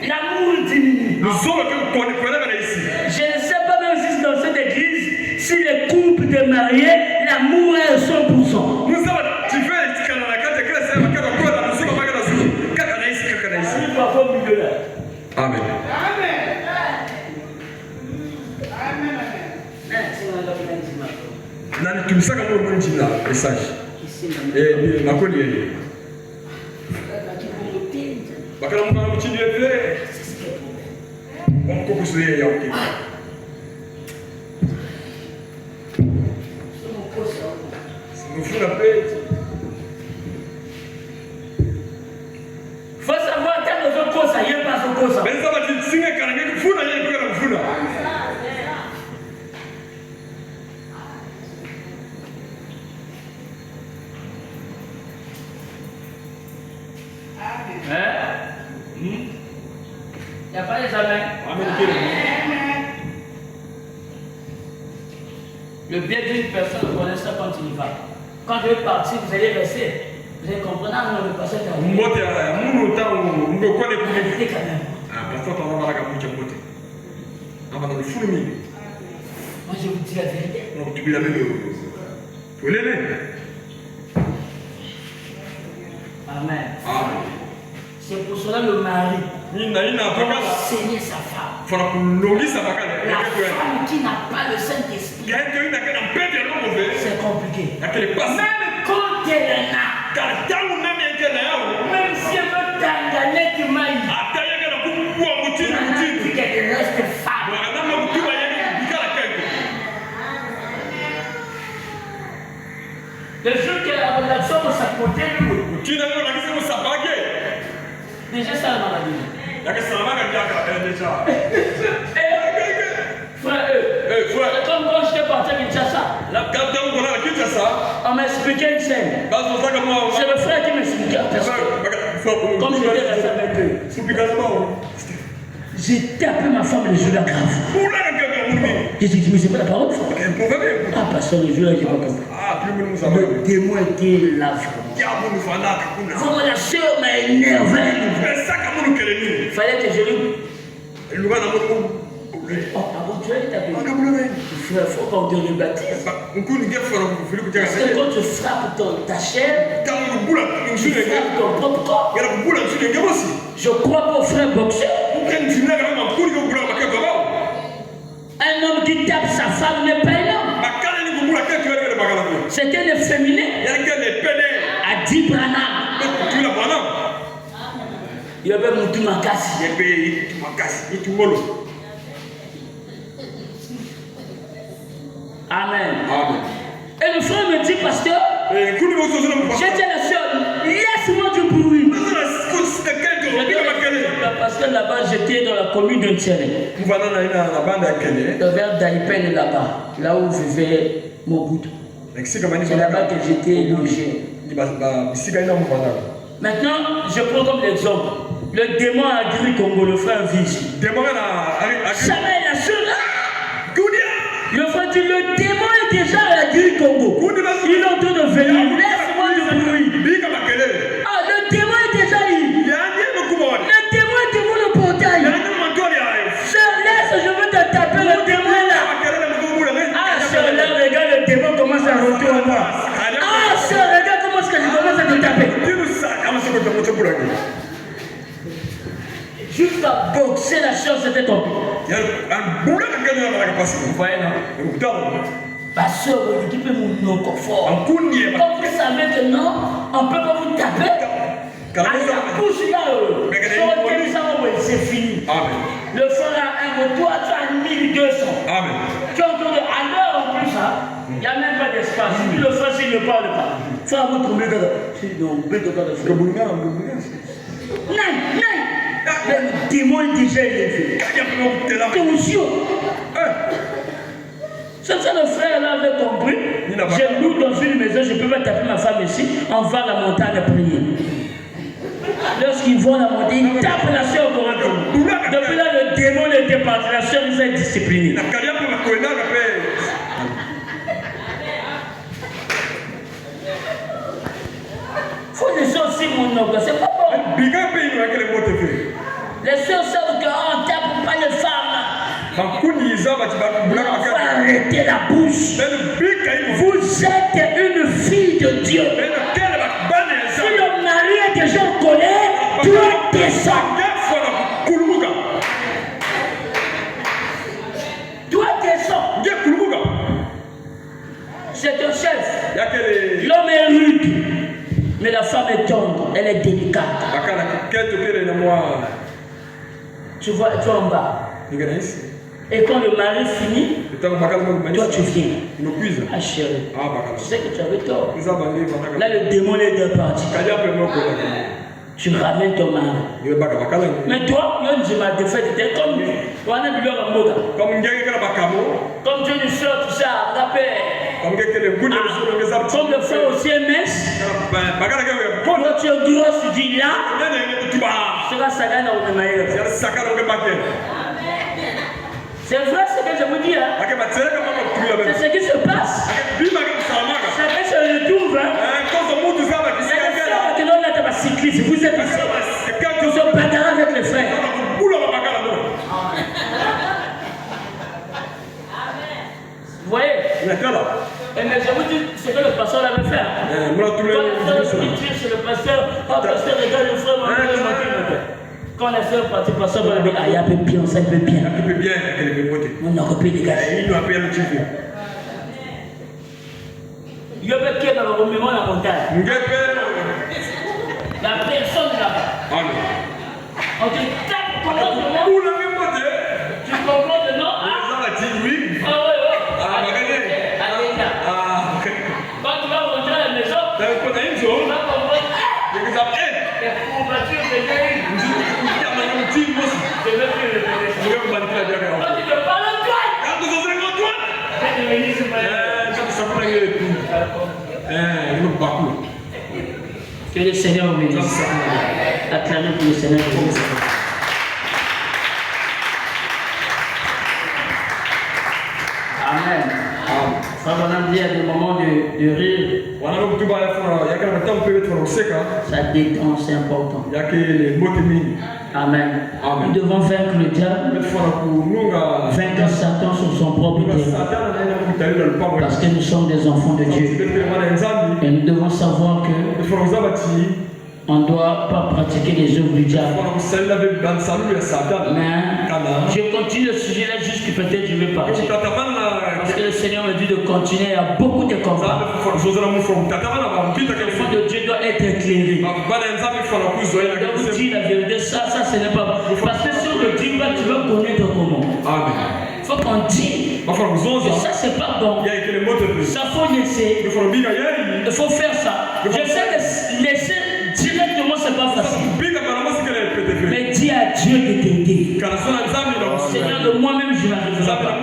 L'amour diminue. Je ne sais pas même si dans cette église, si les couples de mariés, l'amour est à 100%. Amen. Nani tumisaka mo mwenjina message. Nakoli yeye. Bakala mwana mchindi yefe. Onko kusuye ya okay. Mufuna pete. Faut savoir tellement de choses, ça y est pas de choses. Mais ça va te signer quand même kufuna yeye kwa kufuna. Il n'y a pas les amens. Le bien d'une personne, vous connaissez ça quand il y va. Quand je vais partir, vous allez rester. Vous allez comprendre, non, le pasteur est arrivé. Restez quand même. Moi, je vous dis la vérité. Amen. C'est pour cela le mari doit enseigner sa femme. La femme qui n'a pas le Saint-Esprit, c'est compliqué. Même quand elle est là, même si elle veut t'engager, tu m'as dit qu'elle reste femme. Le jour que la relation va s'apporter, déjà ça la maladie. Frère, comme quand j'étais parti à Kinshasa, on m'a expliqué une scène. C'est le frère qui m'expliquait. Comme j'étais resté avec eux, j'ai tapé ma femme le jour-là grave. J'ai dit, mais c'est pas la parole. Ah, pasteur, le jour-là, j'ai pas compris. Le témoin était là. Vraiment, la soeur m'a énervé. Il fallait que je lui. Oh, pardon, tu as dit ta belle. Il faut qu'on te rebaptise. Parce que quand tu frappes ta chair, tu frappes ton propre corps. Je crois qu'au frère boxeur, un homme qui tape sa femme n'est pas un homme. C'est un efféminé. A dit Branham. Il y avait Moutou Makassi. Amen. Et le frère me dit, pasteur, j'ai dit à la soeur, laisse-moi du bruit. Parce que là-bas, j'étais dans la commune de Ntieré. Vers Daïpen là-bas, là où vivait Mobutu. C'est là-bas que j'étais logé. Maintenant, je prends comme l'exemple. Le démon a dit Congo, le frère vit ici. Jamais la soeur. Le frère soeur s'était trompée. Il y a un boulot qui gagne la capacité. Vous voyez, non? Ma soeur, vous équipez mon confort. Quand vous savez que non, on ne peut pas vous taper. Allez, la bouche là, c'est fini. Amen. Le frère a un retour, tu as 1200. Amen. Tu as entendu à l'heure en plus, il n'y a même pas d'espace. Si le frère, s'il ne parle pas, ça va vous trouver que c'est donc bête de frère. Non. Le démon est déjà élevé. Attention. C'est ça le frère là avait compris. Je loue dans une maison, je ne peux pas taper ma femme ici. On va à la montagne prier. Lorsqu'ils vont la montagne, ils tapent la soeur au corps. Depuis là, le démon est départi. La soeur nous a disciplinés. Faut les soeurs aussi, mon oncle. C'est pas bon. Les soeurs savent qu'on ne tape pas les femmes. Il faut arrêter la bouche. Vous êtes une fille de Dieu. Si le mari est déjà en colère, doit descendre. Doit descendre. C'est un chef. L'homme est rude, mais la femme est tendre. Elle est délicate. Tu vois en bas. Et quand le mari finit, toi tu viens. Ah chérie, tu sais que tu avais tort. Là le démon est de parti. Tu ramènes ton mari. Mais toi, tu m'as défait. C'était comme comme Dieu nous sort tout ça, comme le frère aussi est mince. Quand tu es gros, tu dis là, c'est la saga dans le maïs. C'est vrai ce que je vous dis. C'est ce qui se passe. Chacun se retrouve. Il y a des frères qui n'ont pas cycliste. Vous êtes ici. Vous se bagarrez avec les frères. Vous voyez? Mais je vous dis ce que le pasteur avait fait. Quand c'est le pasteur, pasteur regarde le frère. Quand la soeur partit, le pasteur va dire, ah, il peut bien, ça peut bien. On aurait pu dégager. Il y a quelqu'un dans le remuement de la montagne. La personne là-bas. On te tape pendant le moment. Tu comprends le nom? Oui. Quand tu vas rentrer à la maison, tu vas comprendre. Les courbatures de Gaïl. Je ne veux plus le faire. Quand tu te parles de toi, c'est devenu ce que le Seigneur vous bénisse. Acclamez pour le Seigneur vous bénisse. Amen. Ça va nous dire des moments de rire. Ça détend, c'est important. Amen. Nous devons vaincre le diable, vaincre Satan sur son propre terrain. Parce que nous sommes des enfants de Dieu. Et nous devons savoir que on ne doit pas pratiquer les œuvres du diable. Mais je continue le sujet là, juste que peut-être je vais partir. Parce que le Seigneur me dit de continuer, il y a beaucoup de combats. L'enfant de Dieu doit être éclairé. Je dois vous dire la vérité, ça ce n'est pas. Parce que si on ne dit pas, tu vas connaître comment. Il faut qu'on dise. Ça c'est pas bon. Ça faut laisser. Il faut faire ça. Je sais que laisser directement c'est pas facile. Mais dis à Dieu de t'aider. Seigneur, de moi-même je n'arriverai pas.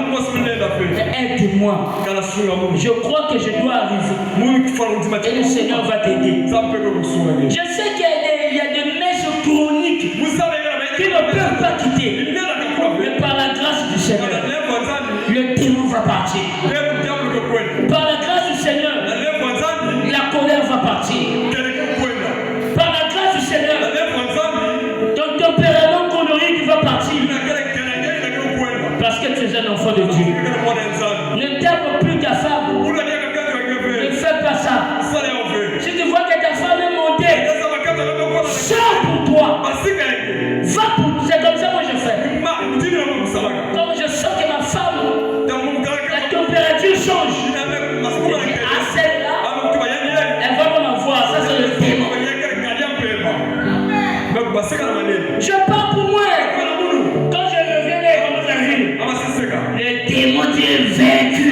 Aide-moi. Je crois que je dois arriver. Et le Seigneur va t'aider. Je sais qu'il y a des mèches chroniques qui ne peuvent pas quitter. Mais par la grâce du Seigneur, le démon va partir. Par la grâce du Seigneur, la colère va partir. Par la grâce du Seigneur, ton tempérament colérique va partir. Parce que tu es un enfant de Dieu. Ne tape plus ta femme. Ne fais pas ça. Si tu vois que ta femme est montée, sors pour toi. Va pour. C'est comme ça que moi je fais. démons, tu es vaincu.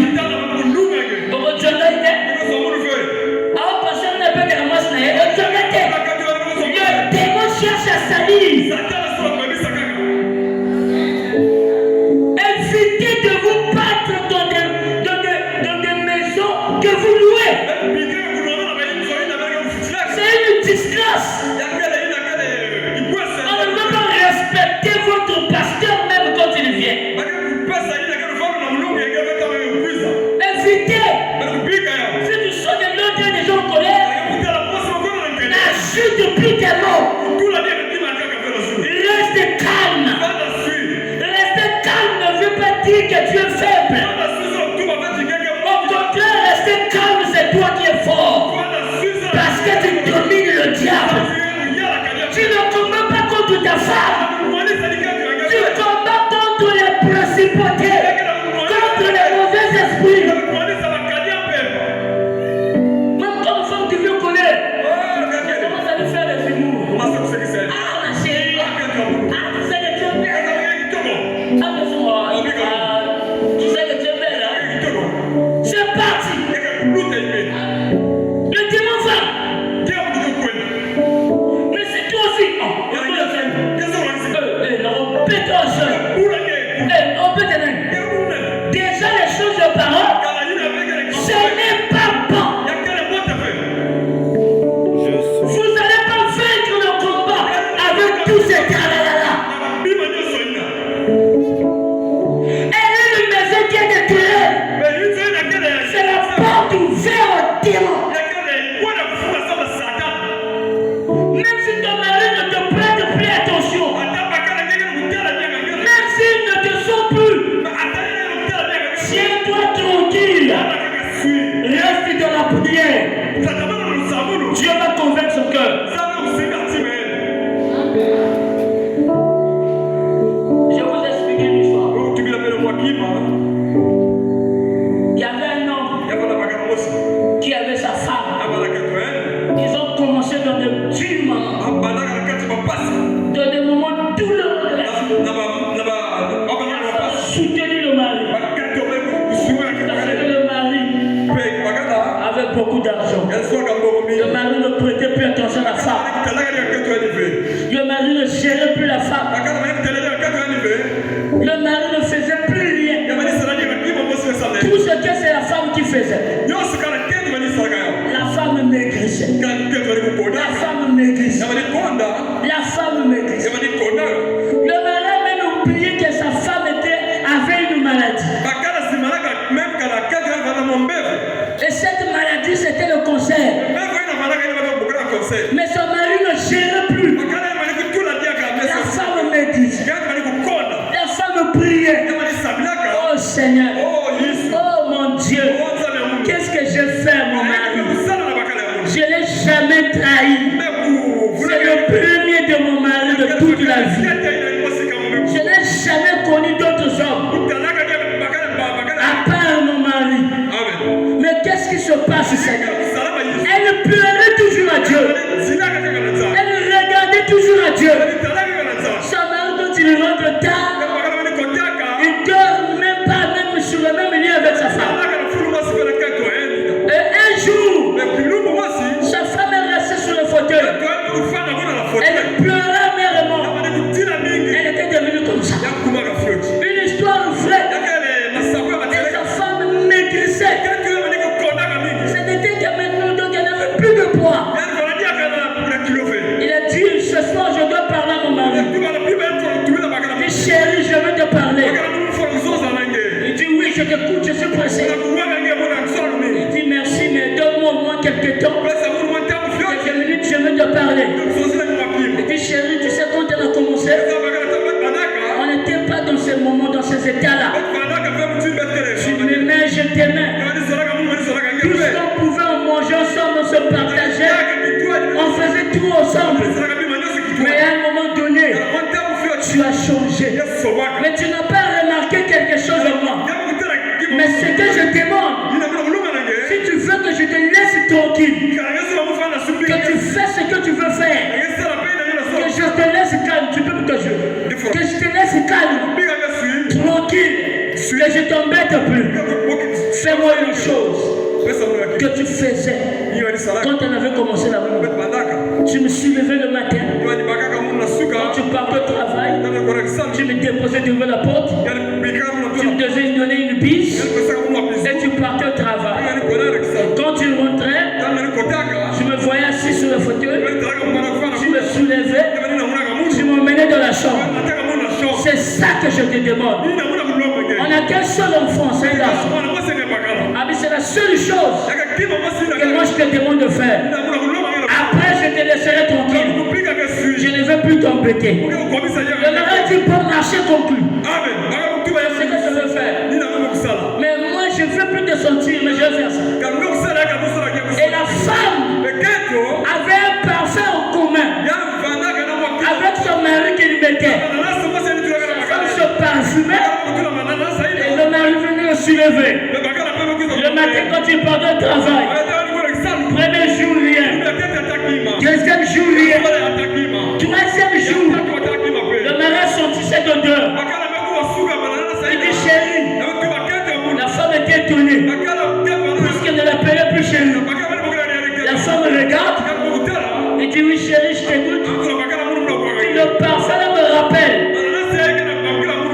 Le démon cherche à salir. Évitez de vous battre dans des maisons que vous louez. C'est une disgrâce. On ne peut pas respecter votre pasteur même quand il vient. Évitez. Si tu sors de l'autre des gens en colère, n'ajoute plus tes mots. Reste calme. Rester calme ne veut pas dire que tu es faible. Au contraire, rester calme, c'est toi qui es fort. Parce que tu domines le diable. Tu ne combats pas contre ta femme. Tu combats contre les principautés, contre les mauvais esprits. Même comme femme qui veut connaître, elle commence à lui faire des humours. Ah, ma chérie. Ah, tu sais que tu es belle. Ah, mais moi, tu sais que tu es belle. C'est parti. Le démon va. Mais c'est toi aussi. Déjà les choses de parole, ce n'est pas bon. Vous n'allez pas vaincre le combat avec tous ces gars-là. Elle est une maison qui est détruite. C'est la porte ouverte au démon. Même si ton mari ne te prête plus attention, même s'il ne te sent plus, tiens-toi tranquille. Reste dans la prière. Dieu va convaincre son cœur. Je vous explique une histoire. Il y avait un homme qui avait sa femme. Ils ont commencé dans de durs moments, dans des moments douloureux. Soutenir le mari. Parce que le mari avait beaucoup d'argent. Le mari ne prêtait plus attention à la femme. Le mari ne gérait plus la femme. Le mari ne faisait plus rien. Tout ce que c'est la femme qui faisait. La femme maigrissait. La femme maigrissait. La femme maigrissait. Le mari a même oublié que sa femme avait une maladie. Et cette maladie, c'était le cancer. Mais son mari ne gérait plus. La femme maigrissait. La femme priait. Oh Seigneur. Oh mon Dieu. Qu'est-ce que je fais, mon mari? Je ne l'ai jamais trahi. C'est le premier de mon mari de toute la vie. Je n'ai jamais connu d'autres hommes à part mon mari. Mais qu'est-ce qui se passe, Seigneur? Elle pleurait toujours à Dieu. Elle regardait toujours à Dieu. Son mari, quand il rentre tard, il dort même pas même sur le même lit avec sa femme. Et un jour, sa femme est restée sur le fauteuil. Elle pleurait amèrement. Elle était devenue comme ça. Une histoire vraie. Et sa femme maigrissait. C'était que maintenant, donc elle n'avait plus de poids. Il a dit, ce soir je dois parler à mon mari. Il dit, chérie, je veux te parler. Il dit, oui, je t'écoute, je suis pressé. Il dit, merci, mais donne-moi au moins quelques temps. Quelques minutes, je veux te parler. Il dit, chérie, tu sais quand elle a commencé? On n'était pas dans ces moments, dans ces états-là. Tu m'aimais, je t'aimais. Tout ce qu'on pouvait en manger ensemble, on se partageait. On faisait tout ensemble. Mais à un moment donné, tu as changé. Mais tu n'as pas remarqué quelque chose en moi. Mais ce que je demande, si tu veux que je te laisse tranquille, que tu fais ce que tu veux faire, que je te laisse calme, tu peux que je te laisse calme, tranquille, Que je t'embête plus. Fais-moi une chose que tu faisais quand on avait commencé l'amour. Tu me suis levé le matin. Quand tu partais au travail, tu me déposais devant la porte. Tu me devais donner une bise et tu partais au travail. Quand tu rentrais, tu me voyais assis sur le fauteuil. Tu me soulevais. Tu m'emmenais dans la chambre. C'est ça que je te demande. On n'a qu'un seul enfant, c'est un garçon. Ah, mais c'est la seule chose que moi je te demande de faire. Après, je te laisserai tranquille. Je ne veux plus t'embêter. Le mari dit pour marcher conclu. C'est ce que je veux faire. Mais moi, je ne veux plus te sentir, mais je vais faire ça. Et la femme avait un parfum en commun avec son mari qui lui mettait. La femme se parfumait et le mari venait se lever. Le matin, quand il partait au travail, premier jour, rien. Deuxième jour, rien. Troisième jour, le mari a senti cette odeur. Il dit chérie. La femme était étonnée. Puisqu'elle ne l'appelait plus chérie. La femme regarde. Il dit oui chérie, je t'écoute. Le parfum me rappelle.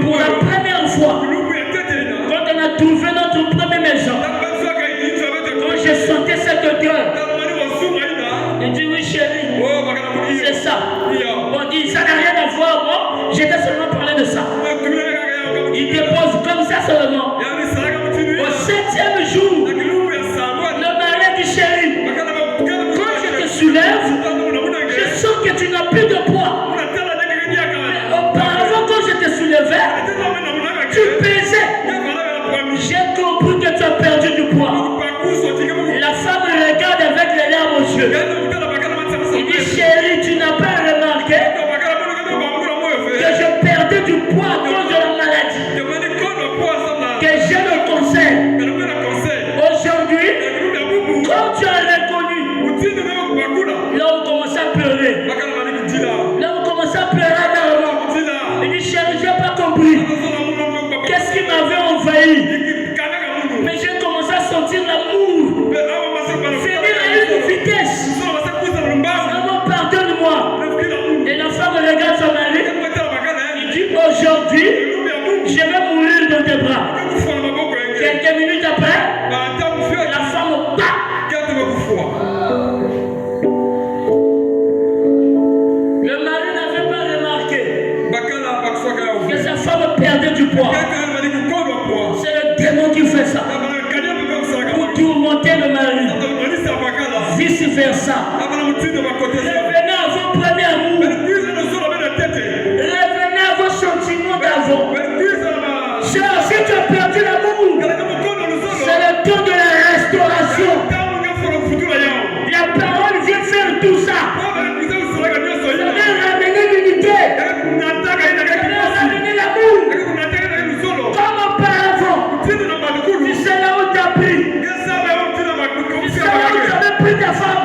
Pour la première fois, quand on a trouvé notre première maison, quand j'ai senti cette odeur, il dit oui chérie, c'est ça. On dit ça n'a rien à voir, moi j'étais seulement parlé de ça. Il dépose comme ça seulement. Au 7e jour, le mari dit chérie, quand je te soulève, je sens que tu n'as plus de poids. Mais auparavant, quand je te soulevais, tu pesais. J'ai compris que tu as perdu du poids. La femme regarde avec les larmes aux yeux. Il dit chérie, tu n'as pas remarqué que je perdais du poids à cause de la maladie. Que j'ai le conseil. Aujourd'hui, quand tu as reconnu, là on commence à pleurer. Là on commence à pleurer à il dit chérie, je n'ai pas compris. Qu'est-ce qui m'avait envahi? Mais j'ai commencé à sentir l'amour. Venir à une vitesse. Vraiment, pardonne-moi. Et la femme regarde son mari. Il dit aujourd'hui, je vais mourir dans tes bras. Quelques minutes après, la femme bat. Le mari n'avait pas remarqué que sa femme perdait du poids. C'est le démon qui fait ça. Pour tourmenter le mari. Vice versa. Revenez à vos premiers amours. Revenez à vos sentiments d'avant. Si tu as perdu l'amour, c'est le temps de la restauration. La parole vient faire tout ça. Ça vient ramener l'unité. Ça vient ramener l'amour. Comme auparavant. Tu sais là où tu as pris. Tu sais là où tu avais pris ta femme.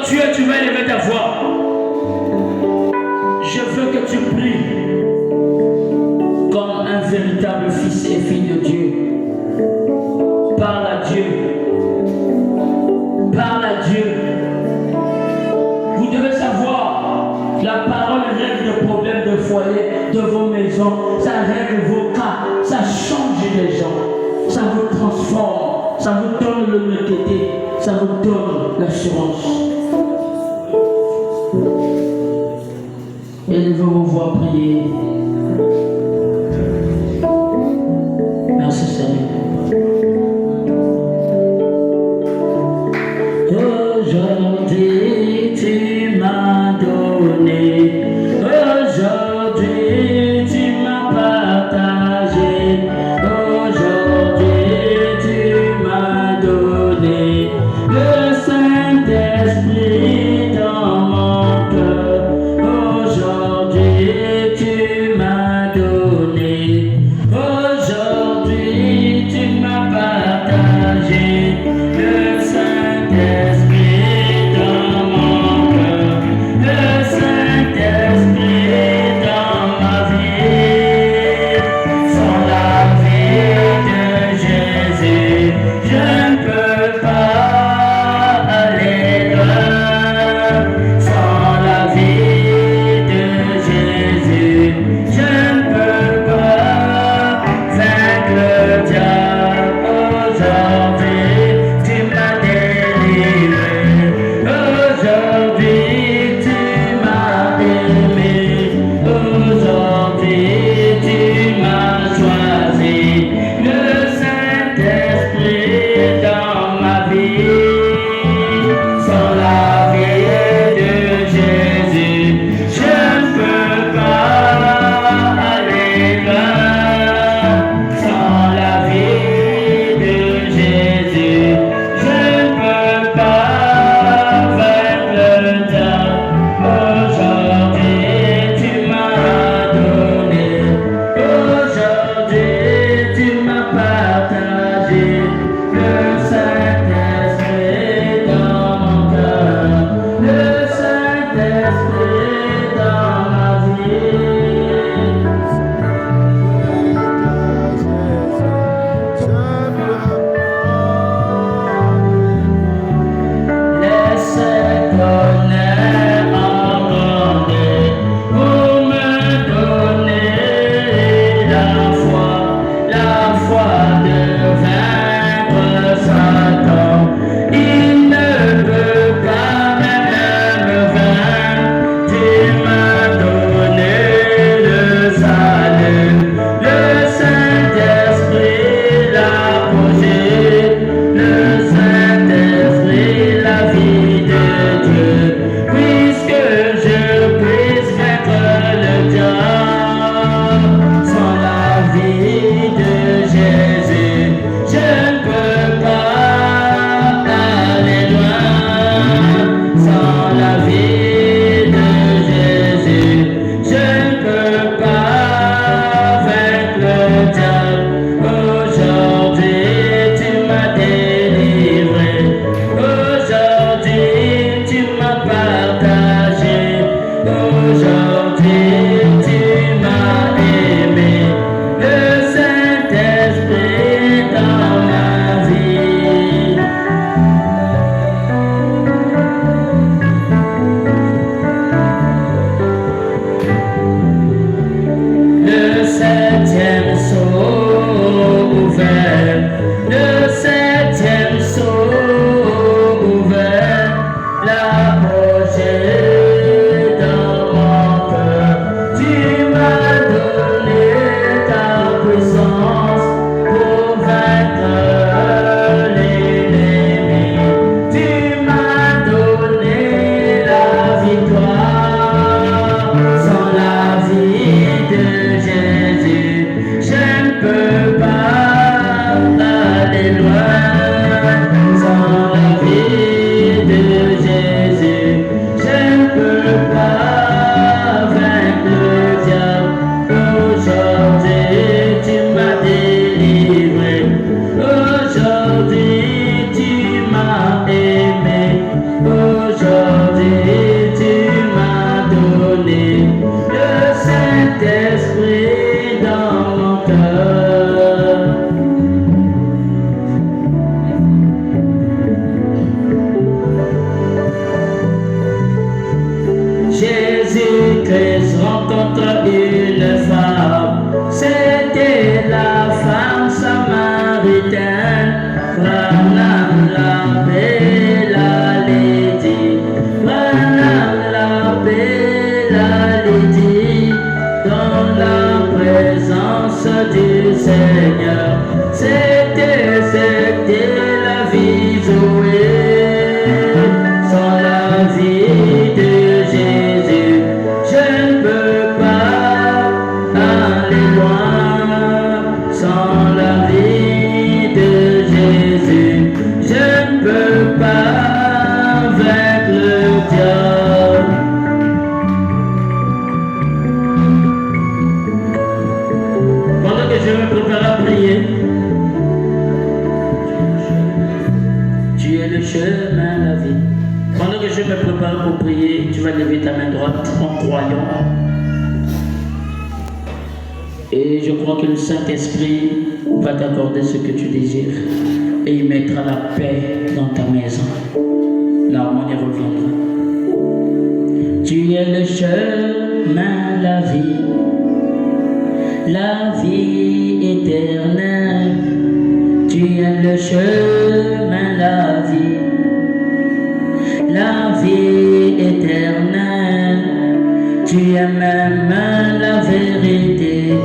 Dieu, tu vas élever ta voix. Je veux que tu pries comme un véritable fils et fille de Dieu. Parle à Dieu. Parle à Dieu. Vous devez savoir, la parole règle le problème de foyer, de vos maisons. Ça règle vos cas. Ça change les gens. Ça vous transforme. Ça vous donne l'honnêteté. Ça vous donne l'assurance. Élevez vos voix, prier. Merci Seigneur. Aujourd'hui tu m'as donné, aujourd'hui tu m'as partagé, aujourd'hui tu m'as donné le Saint-Esprit dans mon cœur. Aujourd'hui tu m'as donné, aujourd'hui tu m'as partagé le Saint-Esprit Christ rencontre une femme, c'était la femme samaritaine. Branham l'appelle à Lydie, Branham l'appelle à Lydie, dans la présence du Seigneur. C'était la vie Zoé, sans la vie de Jésus, je ne peux pas aller loin. Sans la vie de Jésus, je ne peux pas vaincre le diable. Pendant que je me prépare à prier, tu es le chemin, la vie. Pendant que je me prépare pour prier, tu vas lever ta main droite en croyant. Et je crois que le Saint-Esprit va t'accorder ce que tu désires. Et il mettra la paix dans ta maison. L'harmonie reviendra. Tu es le chemin, la vie éternelle. Tu es le chemin, la vie éternelle. Tu es même la vérité,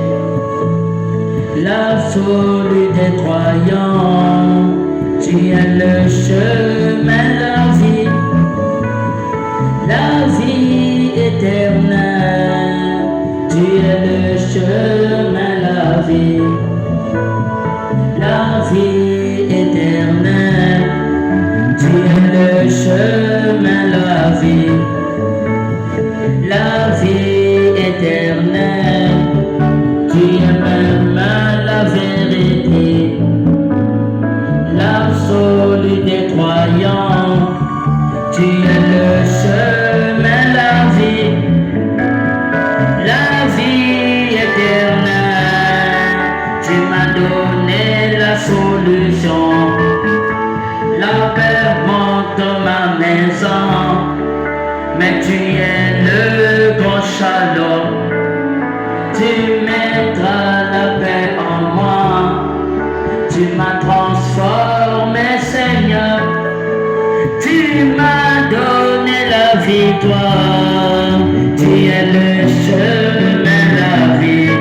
l'absolu des croyants. Tu es le chemin, la vie éternelle. Tu es le chemin, la vie éternelle. Tu es le chemin, la vie éternelle. Tu es même la vérité, l'absolu des croyants. Tu es le chemin, la vie éternelle. Tu m'as donné la solution, la paix monte dans ma maison. Mais tu es le grand Shalom, tu mettras la paix en moi. Tu m'as transformé, Seigneur, tu m'as donné la victoire. Tu es le chemin, la vie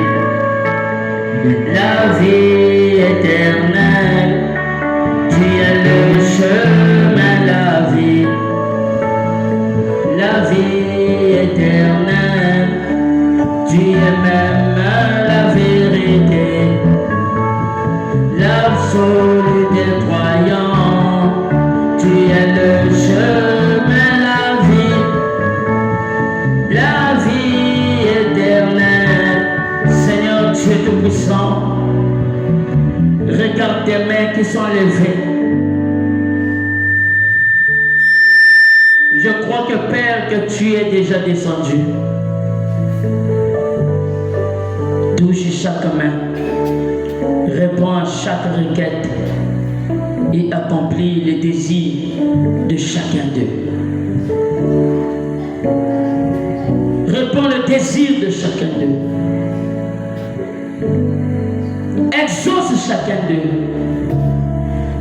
éternelle. Tu es le chemin, la vie éternelle. Tu es même la vérité, l'absolu des croyants. Tu es le chemin, la vie éternelle. Seigneur Dieu Tout-Puissant, regarde tes mains qui sont levées. Je crois que Père, que tu es déjà descendu. Touche chaque main, réponds à chaque requête et accomplis les désirs de chacun d'eux. Réponds le désir de chacun d'eux. Exauce chacun d'eux.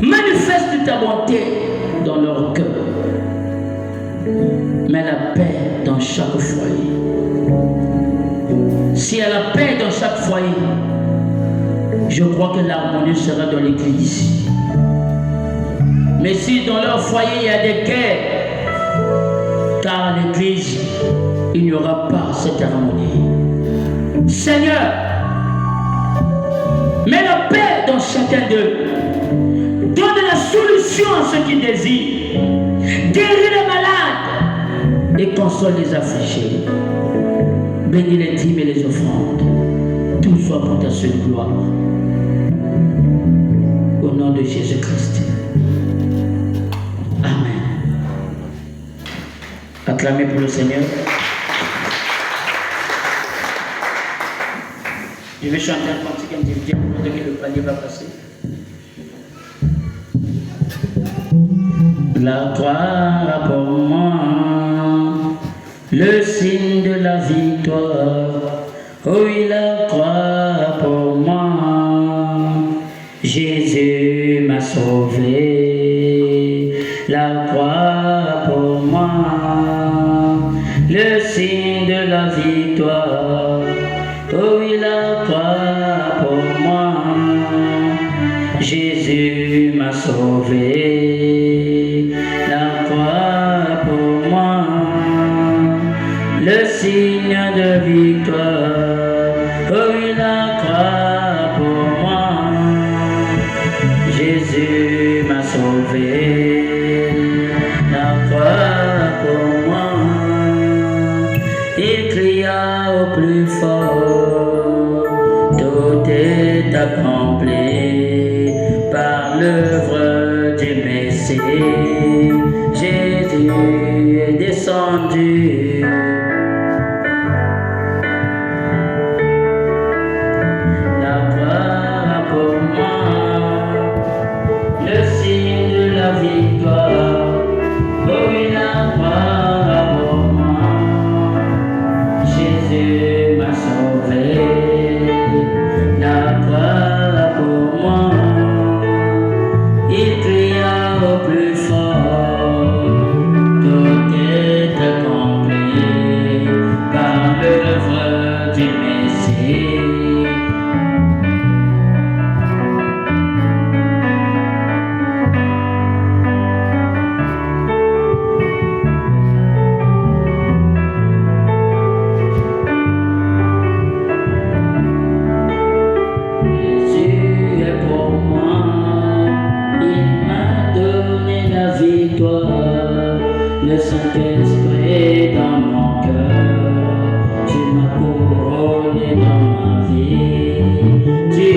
Manifeste ta bonté dans leur cœur. Mets la paix dans chaque foyer. S'il y a la paix dans chaque foyer, je crois que l'harmonie sera dans l'église. Mais si dans leur foyer il y a des guerres, car à l'église, il n'y aura pas cette harmonie. Seigneur, mets la paix dans chacun d'eux. Donne la solution à ceux qui désirent. Guéris les malades et console les affligés. Bénis les dîmes et les offrandes. Tout soit pour ta seule gloire. Au nom de Jésus-Christ. Amen. Acclamez pour le Seigneur. Je vais chanter un cantique individuel pour que le panier va passer. La croix a pour moi le signe de la vie. victoire. Oui, la croix pour moi. Jésus m'a sauvé. La croix pour moi. Le signe de la victoire. Oui, la croix pour moi. Jésus m'a sauvé. La croix pour moi. Le signe de victoire. Oui, la croix pour moi. Jésus m'a sauvé. La croix pour moi. Il cria au plus fort. Tout est accompli par l'œuvre du Messie. Jésus est descendu. La croix pour moi, le signe de la victoire. Oui, la croix pour moi, Jésus m'a sauvé. La croix pour moi, il cria au plus fort. Tout est accompli par l'œuvre du Messie. Le Saint-Esprit dans mon cœur, tu m'as couronné dans ma vie. Tu